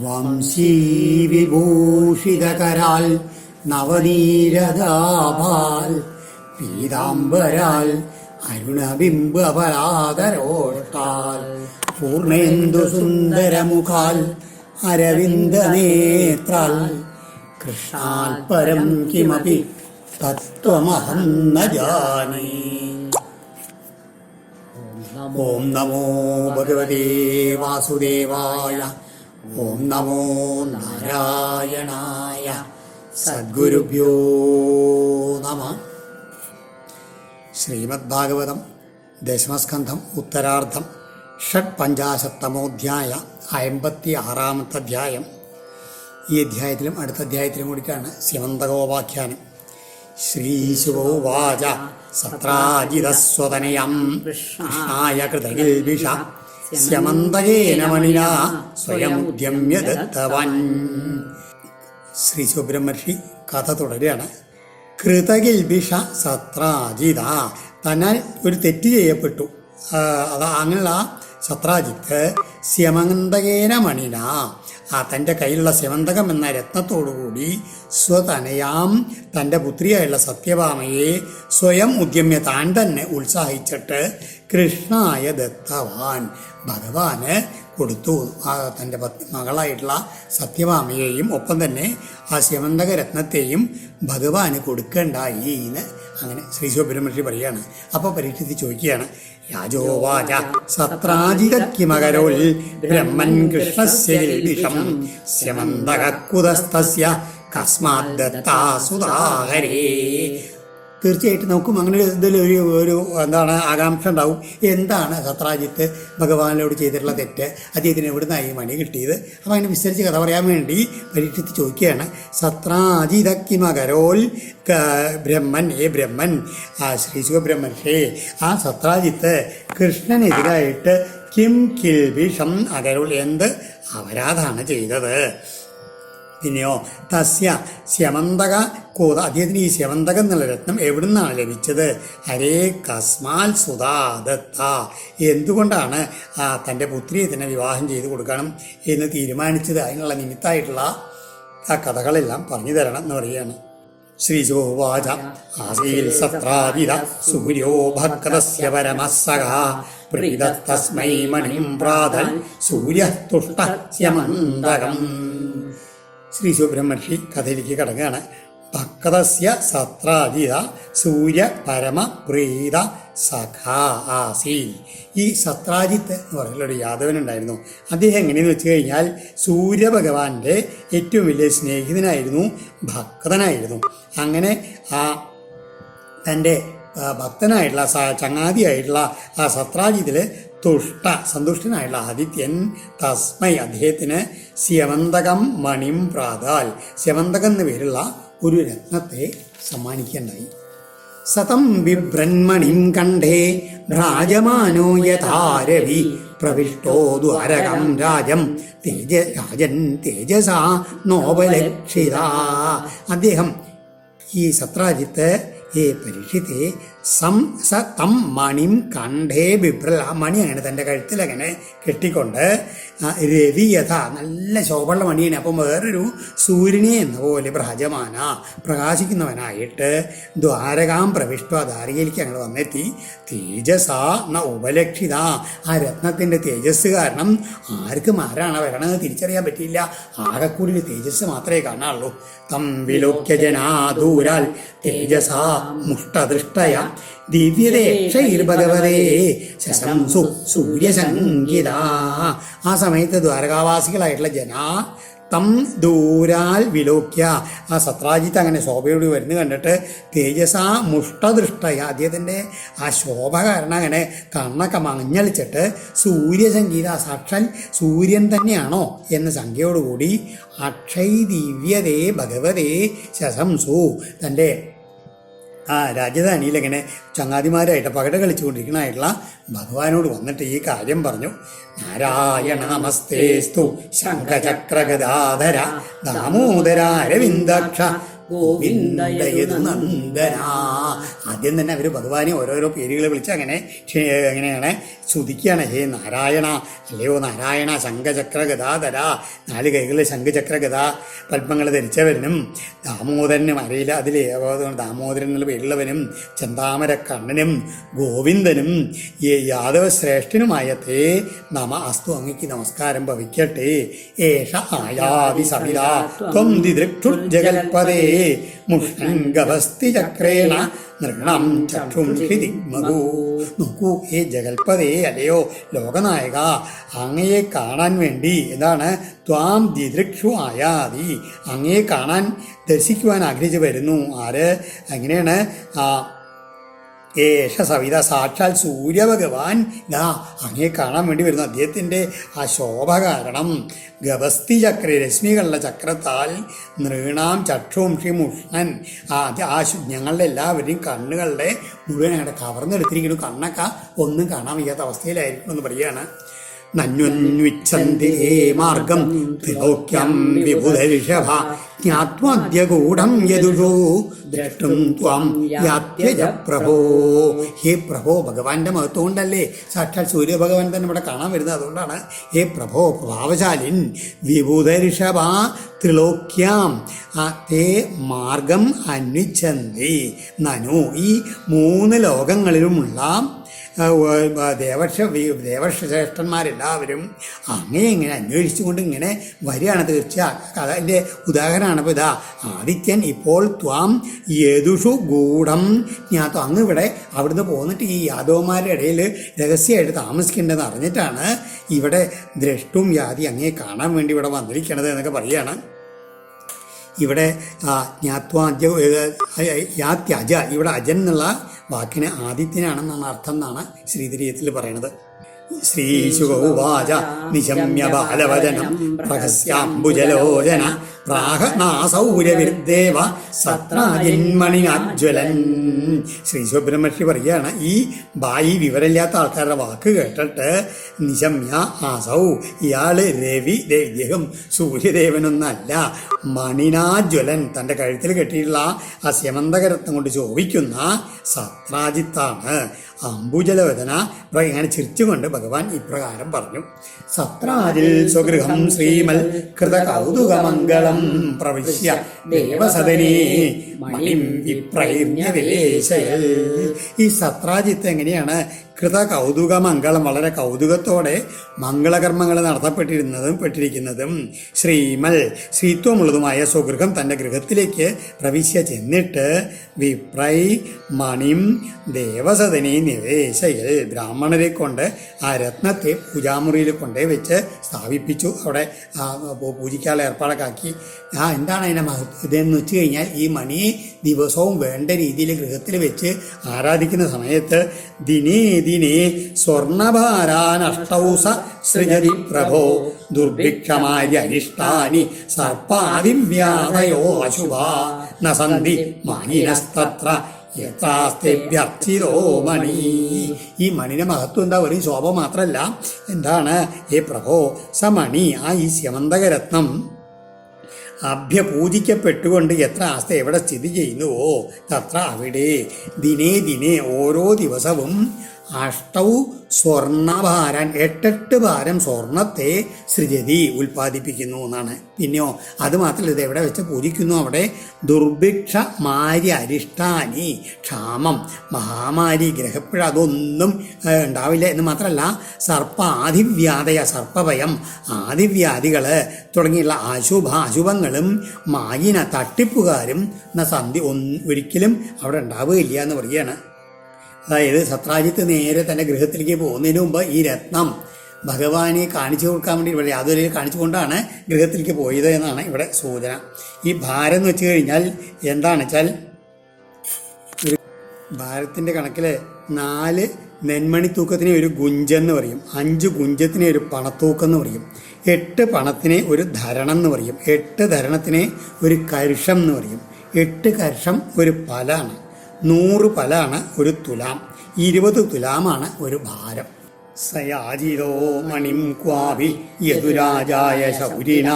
വംശീ വിഭൂഷിതകരാൽ നവനീരദാഭാൽ പീതാംബരാൽ അരുണബിംബപരാതരോഷ്ടാൽ പൂർണേന്ദു സുന്ദരമുഖാൽ അരവിന്ദനേത്രാൽ കൃഷ്ണാൽ പരം കിമപി തത്വമഹം ന ജാനേ. ഓം നമോ ഭഗവതേ വാസുദേവായ. ഓം നമോ നാരായണായ. സദ്ഗുരുഭ്യോ നമഃ. ശ്രീമദ്ഭാഗവതം ദശമസ്കന്ധം ഉത്തരാർദ്ധം ഷഡ്പഞ്ചാശത്തമോധ്യായ 56-ാമത്തെ അധ്യായം. ഈ അധ്യായത്തിലും അടുത്ത അധ്യായത്തിലും കൂടിയിട്ടാണ് സ്യമന്തകോപാഖ്യാനം. ശ്രീശുവോവാച സത്രാജിതസ്വതനയം കൃഷ്ണായ കൃതകിൽബിഷ സ്യമന്തകേന മണിനാ സ്വയമുദ്യമ്യ ദത്തവൻ. ശ്രീ സുബ്രഹ്മർഷി കഥ തുടരുകയാണ്. കൃതകിൽബിഷ സത്രാജിത, തന്നാൽ ഒരു തെറ്റ് ചെയ്യപ്പെട്ടു. അങ്ങനെയുള്ള സത്രാജിത്ത് സ്യമന്തകേന മണിന, തൻ്റെ കയ്യിലുള്ള സ്യമന്തകം എന്ന രത്നത്തോടുകൂടി സ്വതനയാം തൻ്റെ പുത്രിയായുള്ള സത്യഭാമയെ സ്വയം ഉദ്യമ്യ താൻ തന്നെ ഉത്സാഹിച്ചിട്ട് കൃഷ്ണായ ദത്തവാൻ, ഭഗവാന് കൊടുത്തു. തൻ്റെ മകളായിട്ടുള്ള സത്യഭാമയെയും ഒപ്പം തന്നെ ആ സ്യമന്തക രത്നത്തെയും ഭഗവാന് കൊടുക്കണ്ടായി എന്ന് അങ്ങനെ ശ്രീ സുബ്രഹ്മണ്യ പറയുകയാണ്. അപ്പോൾ പരീക്ഷിച്ച് ചോദിക്കുകയാണ്. രാജോവാച സത്രാജിതക്കിമകരോൽ ബ്രഹ്മൻ കൃഷ്ണസ്യ ഗിൽബിഷം സ്യമന്തകകുതസ്തസ്യ കസ്മാത് ദത്താ സുധാഹരേ. തീർച്ചയായിട്ടും നമുക്കും അങ്ങനെ ഇതിലൊരു ആകാംക്ഷ ഉണ്ടാവും. എന്താണ് സത്രാജിത്ത് ഭഗവാനോട് ചെയ്തിട്ടുള്ള തെറ്റ്, അദ്ദേഹത്തിന് എവിടുന്നായി മണി കിട്ടിയത്? അപ്പം അങ്ങനെ വിസ്തരിച്ച് കഥ പറയാൻ വേണ്ടി പരീക്ഷിച്ച് ചോദിക്കുകയാണ്. സത്രാജിതക്കിമകരോൽ ബ്രഹ്മൻ, ബ്രഹ്മൻ, ശ്രീ സുബ്രഹ്മണ്യേ, ആ സത്രാജിത്ത് കൃഷ്ണനെതിരായിട്ട് കിം കിൽബിഷം അകരോൽ, എന്ത് അപരാധാണ് ചെയ്തത്? പിന്നെയോ തസ്യ സ്യമന്തക കൂത, അദ്ദേഹത്തിന് ഈ സ്യമന്തകം എന്നുള്ള രത്നം എവിടുന്നാണ് ലഭിച്ചത്? ഹരേ കസ്മാൽ സുധാദത്ത, എന്തുകൊണ്ടാണ് തൻ്റെ പുത്രിയെ തന്നെ വിവാഹം ചെയ്ത് കൊടുക്കണം എന്ന് തീരുമാനിച്ചത്? അതിനുള്ള നിമിത്തമായിട്ടുള്ള ആ കഥകളെല്ലാം പറഞ്ഞു തരണം എന്ന് പറയുകയാണ്. ശ്രീജോവാച ആസീൽ സത്രാജിത സൂര്യോ ഭക്തസ്യ പരമസഖ പ്രീതസ്മൈ മണിം പ്രാതൽ സൂര്യതുഷ്ട സ്യമന്തകം. ശ്രീ സുബ്രഹ്മർഷി കഥയിലേക്ക് കടങ്ങുകയാണ്. ഭക്തസ്യ സത്രാജിത സൂര്യ പരമ പ്രീത സഖ ആസി. ഈ സത്രാജിത്ത് എന്ന് പറയുന്ന ഒരു യാദവനുണ്ടായിരുന്നു. അദ്ദേഹം എങ്ങനെയെന്ന് വെച്ച് കഴിഞ്ഞാൽ സൂര്യഭഗവാന്റെ ഏറ്റവും വലിയ സ്നേഹിതനായിരുന്നു, ഭക്തനായിരുന്നു. അങ്ങനെ ആ തൻ്റെ ഭക്തനായിട്ടുള്ള ചങ്ങാതിയായിട്ടുള്ള ആ സത്രാജിത്തിൽ സന്തുഷ്ടനായിട്ടുള്ള ആദിത്യൻ തസ്മൈ, അദ്ദേഹത്തിന് സ്യമന്തകം മണിം പ്രാതാൽ, സ്യമന്തകം എന്ന പേരുള്ള ഒരു രത്നത്തെ സമ്മാനിക്കുകയുണ്ടായി. സതം ബിഭ്രന്മണിം കണ്ഠേ ഭ്രാജമാനോ യഥാരവി പ്രവിഷ്ടോ ദ്വാരകം രാജൻ തേജസാ നോപലക്ഷിത. അദ്ദേഹം ഈ സത്രാജിത്ത് പരീക്ഷിത്തെ തം മണിം കണ്ഠേ ബിഭ്രൽ, ആ മണി അങ്ങനെ തൻ്റെ കഴുത്തിലങ്ങനെ കെട്ടിക്കൊണ്ട് രവിയഥ, നല്ല ശോഭമുള്ള മണിയാണ്. അപ്പം വേറൊരു സൂര്യനെ എന്ന പോലെ ഭ്രാജമാന, പ്രകാശിക്കുന്നവനായിട്ട് ദ്വാരകാം പ്രവിഷ്ട, ദ്വാരകയിലേക്ക് അങ്ങനെ വന്നെത്തി. തേജസാ ന ഉപലക്ഷിത, ആ രത്നത്തിൻ്റെ തേജസ് കാരണം ആർക്കും ആരാണ് വരണമെന്ന് തിരിച്ചറിയാൻ പറ്റിയില്ല. ആകെക്കൂടി തേജസ് മാത്രമേ കാണാറുള്ളൂ. തം വിലോക്യ ജനാദൂരാൽ തേജസാ മുഷ്ടദൃഷ്ടയ ദിവ്യദേക്ഷൈർഭഗവതേ ശശംസു സൂര്യസംഗീത. ആ സമയത്ത് ദ്വാരകാവാസികളായിട്ടുള്ള ജനാ തം ദൂരാൽ വിലോക്യ, ആ സത്രാജിത്ത് അങ്ങനെ ശോഭയോട് വരുന്നു കണ്ടിട്ട് തേജസാ മുഷ്ടദൃഷ്ടയ, അദ്ദേഹത്തിൻ്റെ ആ ശോഭ കാരണം അങ്ങനെ കണ്ണൊക്കെ മഞ്ഞളിച്ചിട്ട് സൂര്യസംഗീത, സാക്ഷാൽ സൂര്യൻ തന്നെയാണോ എന്ന സംഖ്യയോടുകൂടി അക്ഷൈ ദിവ്യതേ ഭഗവതേ ശശംസു, തൻ്റെ രാജധാനിയിലെങ്ങനെ ചങ്ങാതിമാരായിട്ട് പകട കളിച്ചുകൊണ്ടിരിക്കണമായിട്ടുള്ള ഭഗവാനോട് വന്നിട്ട് ഈ കാര്യം പറഞ്ഞു. നാരായണ നമസ്തേസ്തു ശംഖചക്രഗദാധര ദാമോദര അരവിന്ദാക്ഷ ഗോവിന്ദയതു നന്ദന. ആദ്യം തന്നെ അവർ ഭഗവാനെ ഓരോരോ പേരുകൾ വിളിച്ച് എങ്ങനെയാണ് സ്തുതിക്കുകയാണ്. ഹേ നാരായണ, അല്ലയോ നാരായണ, ശംഖചക്ര ഗദാധര, 4 കൈകളിൽ ശംഖചക്ര ഗദാ പത്മങ്ങൾ ധരിച്ചവനും, ദാമോദരനും അരയില അതിൽ ദാമോദരൻ എന്നുള്ള പേരുള്ളവനും, ചന്താമര കണ്ണനും, ഗോവിന്ദനും, യാദവ ശ്രേഷ്ഠനുമായ തേ നമ അസ്തു, അങ്ങയ്ക്ക് നമസ്കാരം ഭവിക്കട്ടെ. ഏഷ ആയാതി സവിതാ ത്വം ദിദൃക്ഷുർജഗൽപദേ മുഷ്ണൻ ഗവസ്തി ചക്രേണ നൃണം ചക്ഷുംഷി ദിഗ്മഗോ. നോക്കൂ, ഹേ ജഗൽപദേ, അല്ലയോ ലോകനായക, അങ്ങയെ കാണാൻ വേണ്ടി എന്താണ് ത്വാം ദിദൃക്ഷു ആയാതി, അങ്ങയെ കാണാൻ ദർശിക്കുവാൻ ആഗ്രഹിച്ചു വരുന്നു. ആര്? എങ്ങനെയാണ്? ഏഷ സവിത, സാക്ഷാൽ സൂര്യഭഗവാൻ ഇതാ അങ്ങയെ കാണാൻ വേണ്ടി വരുന്നു. അദ്ദേഹത്തിൻ്റെ ആ ശോഭ കാരണം ഗവസ്തി ചക്ര, രശ്മികളുടെ ചക്രത്താൽ നൃണാം ചക്ഷുംഷി മുഷ്ണൻ, ഞങ്ങളുടെ എല്ലാവരുടെയും കണ്ണുകളുടെ മുഴുവൻ അങ്ങോട്ട് കവർന്നെടുത്തിരിക്കുന്നു. കണ്ണൊക്കെ ഒന്നും കാണാൻ വയ്യാത്ത അവസ്ഥയിലായിരിക്കും എന്ന് പറയുകയാണ്. നന്വന്വിച്ഛന്തി മാർഗം ത്രിലോക്യം വിബുധരിഷഭ ജ്ഞാത്വാദ്യഗൂഢം യദുഷോ ദ്രഷ്ടും ത്വം യാത്യജ പ്രഭോ. ഹേ പ്രഭോ, ഭഗവാന്റെ മഹത്വം കൊണ്ടല്ലേ സാക്ഷാൽ സൂര്യഭഗവാൻ തന്നെ ഇവിടെ കാണാൻ വരുന്നത്. അതുകൊണ്ടാണ് ഹേ പ്രഭോ, പ്രഭാവശാലിൻ, വിബുധരിഷഭ ത്രിലോക്യാം തേ മാർഗം അന്വിച്ഛന്തി നനു, ഈ 3 ലോകങ്ങളിലുമുള്ള ദേവർഷശ്രേഷ്ഠന്മാരെല്ലാവരും അങ്ങയെ ഇങ്ങനെ അന്വേഷിച്ചുകൊണ്ട് ഇങ്ങനെ വരികയാണ്. തീർച്ച അതിൻ്റെ ഉദാഹരണമാണ് ഇപ്പോൾ ഇതാ ആദിത്യൻ ഇപ്പോൾ ത്വാം യദുഷു ഗൂഢം ജ്ഞാതം, അങ്ങ് ഇവിടെ അവിടുന്ന് പോന്നിട്ട് ഈ യാദവന്മാരുടെ ഇടയിൽ രഹസ്യമായിട്ട് താമസിക്കേണ്ടതെന്ന് അറിഞ്ഞിട്ടാണ് ഇവിടെ ദ്രഷ്ടും യാതി അങ്ങയെ കാണാൻ വേണ്ടി ഇവിടെ വന്നിരിക്കണത് എന്നൊക്കെ പറയുകയാണ്. ഇവിടെ യാത്യജ, ഇവിടെ അജൻ എന്നുള്ള വാക്കിന് ആദിത്യനാണെന്നാണ് അർത്ഥം എന്നാണ് ശ്രീധരീയത്തിൽ പറയുന്നത്. ശ്രീശുകൗവാച നിശമ്യ ബാലവചനം പ്രഹസ്യാംബുജലോചന പ്രാഹനാസൗരവിർദേവ സത്രാജിന്മണിനാജ്വലൻ. ശ്രീ സുബ്രഹ്മണ്യ പറയുകയാണ്, ഈ വിവരമില്ലാത്ത ആൾക്കാരുടെ വാക്ക് കേട്ടിട്ട് നിശമ്യ ആസൗ, ഇയാള് രവി ഇദ്ദേഹം സൂര്യദേവനൊന്നല്ല, മണിനാജ്വലൻ, തൻ്റെ കഴുത്തിൽ കെട്ടിയിട്ടുള്ള ആ സ്യമന്തകരത്നം കൊണ്ട് ശോഭിക്കുന്ന സത്രാജിത്താണ്. അംബുജലവദന ഇങ്ങനെ ചിരിച്ചുകൊണ്ട് ഭഗവാൻ ഇപ്രകാരം പറഞ്ഞു. സത്രാജിൽ സ്വഗൃഹം ശ്രീമൽ കൃത കൗതുകമംഗളം പ്രവിശ്യ ദേവസദനേ മണിം വിപ്രൈർണ്യവിലേശയൽ. ഈ സത്രാജിത്ത് എങ്ങനെയാണ് കൃത കൗതുകമംഗളം, വളരെ കൗതുകത്തോടെ മംഗളകർമ്മങ്ങൾ പെട്ടിരിക്കുന്നതും ശ്രീമൽ, ശ്രീത്വമുള്ളതുമായ സ്വഗൃഹം, തൻ്റെ ഗൃഹത്തിലേക്ക് പ്രവിശ്യ ചെന്നിട്ട് വിപ്രൈ മണിം ദേവസദനെ നിവേശയൽ, ബ്രാഹ്മണരെ കൊണ്ട് ആ രത്നത്തെ പൂജാമുറിയിൽ കൊണ്ടേ വെച്ച് സ്ഥാപിപ്പിച്ചു. അവിടെ പൂജിക്കാനുള്ള ഏർപ്പാടൊക്കെ ആക്കി. എന്താണ് അതിൻ്റെ ഇതെന്ന് വെച്ച് കഴിഞ്ഞാൽ, ഈ മണി ദിവസവും വേണ്ട രീതിയിൽ ഗൃഹത്തിൽ വെച്ച് ആരാധിക്കുന്ന സമയത്ത് ദിനേ ദിനേ സ്വർണഭാരാനഷ്ടൗസ സൃജതി പ്രഭോ ദുർഭിക്ഷമായ അരിഷ്ടാനി സർപ്പാദിവ്യാദയോ അശുഭാ നസന്തി മാനിനസ്തത്ര യഥാസ്ഥ്യർത്ഥിതോ മണി. ഈ മണിയുടെ മഹത്വം എന്താ, ഒരു ശോഭ മാത്രമല്ല, എന്താണ് ഏ പ്രഭോ സമണി, ഈ സ്യമന്തകരത്നം പൂജിക്കപ്പെട്ടുകൊണ്ട് എത്ര ആസ്ഥ എവിടെ സ്ഥിതി ചെയ്യുന്നുവോ തത്ര അവിടെ ദിനേ ദിനേ ഓരോ ദിവസവും അഷ്ടൗ സ്വർണഭാരൻ 8 ഭാരം സ്വർണത്തെ സൃജതി ഉൽപ്പാദിപ്പിക്കുന്നു എന്നാണ്. പിന്നെയോ അത് മാത്രമല്ല, ഇത് എവിടെ വെച്ച് പൂജിക്കുന്നു, അവിടെ ദുർഭിക്ഷ മാരി അരിഷ്ടാനി, ക്ഷാമം മഹാമാരി ഗ്രഹപ്പിഴ അതൊന്നും ഉണ്ടാവില്ല എന്ന് മാത്രമല്ല, സർപ്പാദിവ്യാധയ, സർപ്പഭയം ആദിവ്യാധികൾ തുടങ്ങിയുള്ള അശുഭങ്ങളും മായിന തട്ടിപ്പുകാരും സന്ധി ഒരിക്കലും അവിടെ ഉണ്ടാവുകയില്ല എന്ന് പറയുകയാണ്. അതായത് സത്രാജിത്ത് നേരെ തൻ്റെ ഗൃഹത്തിലേക്ക് പോകുന്നതിന് മുമ്പ് ഈ രത്നം ഭഗവാനെ കാണിച്ചു കൊടുക്കാൻ വേണ്ടി ഇവിടെ യാതൊരു കാണിച്ചുകൊണ്ടാണ് ഗൃഹത്തിലേക്ക് പോയത് എന്നാണ് ഇവിടെ സൂചന. ഈ ഭാരം എന്ന് വെച്ച് കഴിഞ്ഞാൽ എന്താണെന്ന് വെച്ചാൽ, ഭാരത്തിൻ്റെ കണക്കിൽ 4 നെന്മണി തൂക്കത്തിനെ ഒരു ഗുഞ്ചെന്ന് പറയും, 5 ഗുഞ്ചത്തിനെ ഒരു പണത്തൂക്കം എന്ന് പറയും, 8 പണത്തിനെ ഒരു ധരണം എന്ന് പറയും, 8 ധരണത്തിനെ ഒരു കരുഷം എന്ന് പറയും, 8 കരുഷം ഒരു പലാണ്, 100 പലാണ് ഒരു തുലാം, 20 തുലാമാണ് ഒരു ഭാരം. സയാജിതോ മണിം ക്വാപി യദുരാജായ ശൗരിണ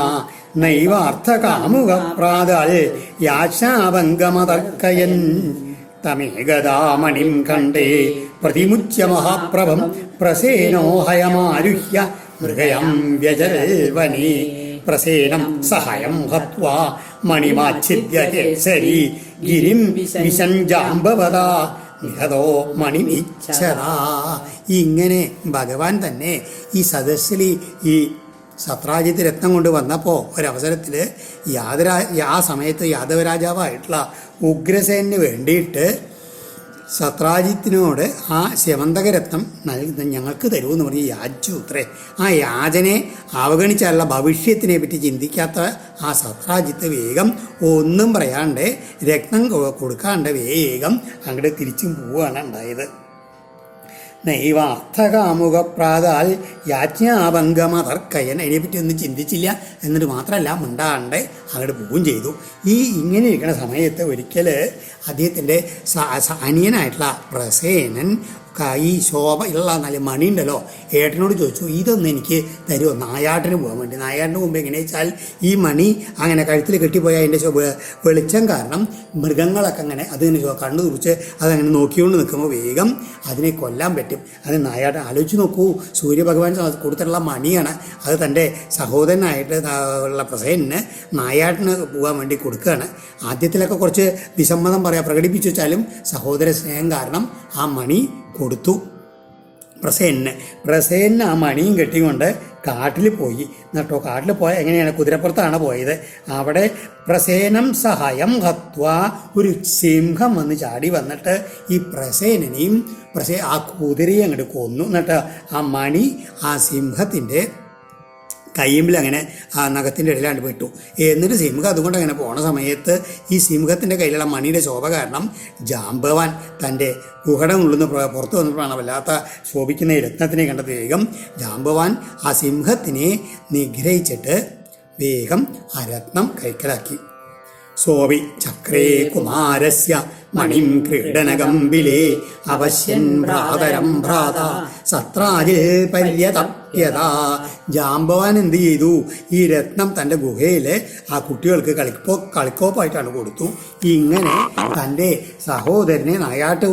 നൈവാർത്ഥകാമുക പ്രാതാൽ യാശാഭംഗമതർക്കയൻ തമേകദാമണിം കണ്ടേ പ്രതിമുച്യ മഹാപ്രഭം പ്രസേനോ ഹയമാരുഹ്യ മൃഗയം വ്യജൽവനേ പ്രസേനം സഹയം ഹത്വാ മണിമാച്ഛിദ്യ കേസരി ഗിരിം വിശഞ്ജാംബവദാ നിഹതോ മണിമിച്ഛതാ. ഇങ്ങനെ ഭഗവാൻ തന്നെ ഈ സദസ്സിൽ ഈ സത്രാജിത്ത് രത്നം കൊണ്ട് വന്നപ്പോൾ ഒരവസരത്തിൽ ആ സമയത്ത് യാദവരാജാവായിട്ടുള്ള ഉഗ്രസേനന് വേണ്ടിയിട്ട് സത്രാജിത്തിനോട് ആ സ്യമന്തകരത്നം ഞങ്ങൾക്ക് തരുമെന്ന് പറഞ്ഞ് യാചിച്ചു അത്രേ. ആ യാചനെ അവഗണിച്ചാലുള്ള ഭവിഷ്യത്തിനെ പറ്റി ചിന്തിക്കാത്ത ആ സത്രാജിത്ത് വേഗം ഒന്നും പറയാണ്ട് രത്നം കൊടുക്കാണ്ട് വേഗം അങ്ങോട്ട് തിരിച്ചും പോവുകയാണ് ഉണ്ടായത്. നൈവാർത്ഥകാമുക പ്രാതാൽ യാജ്ഞാഭംഗമതർക്കയൻ അതിനെപ്പറ്റി ഒന്നും ചിന്തിച്ചില്ല. എന്നിട്ട് മാത്രമല്ല മിണ്ടാണ്ട് അങ്ങോട്ട് പോവുകയും ചെയ്തു. ഇങ്ങനെ ഇരിക്കുന്ന സമയത്ത് ഒരിക്കൽ അദ്ദേഹത്തിൻ്റെ അനിയനായിട്ടുള്ള പ്രസേനൻ ഈ ശോഭ ഉള്ള നല്ല മണി ഉണ്ടല്ലോ ഏട്ടനോട് ചോദിച്ചു, ഇതൊന്നും എനിക്ക് തരുമോ നായാട്ടിന് പോകാൻ വേണ്ടി. നായാട്ടിന് മുമ്പ് എങ്ങനെയാ വെച്ചാൽ ഈ മണി അങ്ങനെ കഴുത്തിൽ കെട്ടിപ്പോയാൽ അതിൻ്റെ വെളിച്ചം കാരണം മൃഗങ്ങളൊക്കെ അങ്ങനെ അതിങ്ങനെ കണ്ണു തുറിച്ച് അതങ്ങനെ നോക്കിക്കൊണ്ട് നിൽക്കുമ്പോൾ വേഗം അതിനെ കൊല്ലാൻ പറ്റും. അത് നായാട്ടൻ ആലോചിച്ച് നോക്കൂ, സൂര്യഭഗവാൻ കൊടുത്തിട്ടുള്ള മണിയാണ്. അത് തൻ്റെ സഹോദരനായിട്ട് ഉള്ള പ്രസേനന് നായാട്ടിന് പോകാൻ വേണ്ടി കൊടുക്കുകയാണ്. ആദ്യത്തിലൊക്കെ കുറച്ച് വിസമ്മതം പ്രകടിപ്പിച്ചു വെച്ചാലും സഹോദര സ്നേഹം കാരണം ആ മണി കൊടുത്തു പ്രസേനന് ആ മണിയും കെട്ടിക്കൊണ്ട് കാട്ടിൽ പോയി. എന്നിട്ടോ കാട്ടിൽ പോയ എങ്ങനെയാണ്, കുതിരപ്പുറത്താണ് പോയത്. അവിടെ പ്രസേനം സഹായം ഹത്വ ഒരു സിംഹം വന്ന് ചാടി വന്നിട്ട് ഈ പ്രസേനനെയും ആ കുതിരയെ അങ്ങോട്ട് കൊന്നു. എന്നിട്ട് ആ മണി ആ സിംഹത്തിൻ്റെ കയ്യുമ്പിൽ അങ്ങനെ ആ നഖത്തിൻ്റെ ഇടയിലാണ്ട് വിട്ടു. എന്നിട്ട് സിംഹം അതുകൊണ്ട് അങ്ങനെ പോണ സമയത്ത് ഈ സിംഹത്തിൻ്റെ കയ്യിലുള്ള മണിയുടെ ശോഭ കാരണം ജാമ്പവാൻ തൻ്റെ ഗുഹടം ഉള്ളുന്ന് പുറത്തു വന്നപ്പോഴാണ് വല്ലാത്ത ശോഭിക്കുന്ന ഈ രത്നത്തിനെ കണ്ടത്. വേഗം ജാമ്പവാൻ ആ സിംഹത്തിനെ നിഗ്രഹിച്ചിട്ട് വേഗം ആ രത്നം കൈക്കലാക്കി. സോവി ചക്രേ കുമാരസ്യ മണിം ക്രീഡനകമ്പിലേ അവശ്യൻ ഭ്രാതരം ഭ്രാത സത്രാജിൽ പര്യതപ്യതാ. ജാമ്പവാൻ എന്ത് ചെയ്തു, ഈ രത്നം തൻ്റെ ഗുഹയിൽ ആ കുട്ടികൾക്ക് കളിക്കോപ്പായിട്ടാണ് കൊടുത്തു. ഇങ്ങനെ തൻ്റെ സഹോദരനെ നായാട്ട്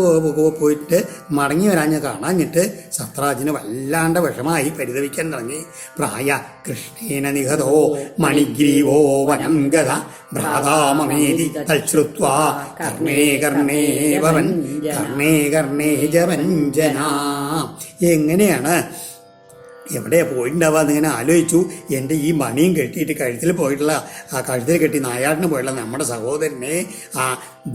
പോയിട്ട് മടങ്ങി വരാഞ്ഞ് കാണാഞ്ഞിട്ട് സത്രാജിന് വല്ലാണ്ട് വിഷമായി പരിതപിക്കാൻ തുടങ്ങി. പ്രായ കൃഷ്ണേന നിഹതോ മണിഗ്രീവോ വനം ഗത ഭ്രാതാമേതി തൽശ്രുത്വാ കർണേ കർണേ ജവഞ്ജന. എങ്ങനെയാണ് എവിടെ പോയിട്ടുണ്ടാവുക എന്നിങ്ങനെ ആലോചിച്ചു. എൻ്റെ ഈ മണിയും കെട്ടിയിട്ട് കഴുത്തിൽ പോയിട്ടുള്ള ആ കഴുത്തിൽ കെട്ടി നായാട്ടിന് പോയിട്ടുള്ള നമ്മുടെ സഹോദരനെ ആ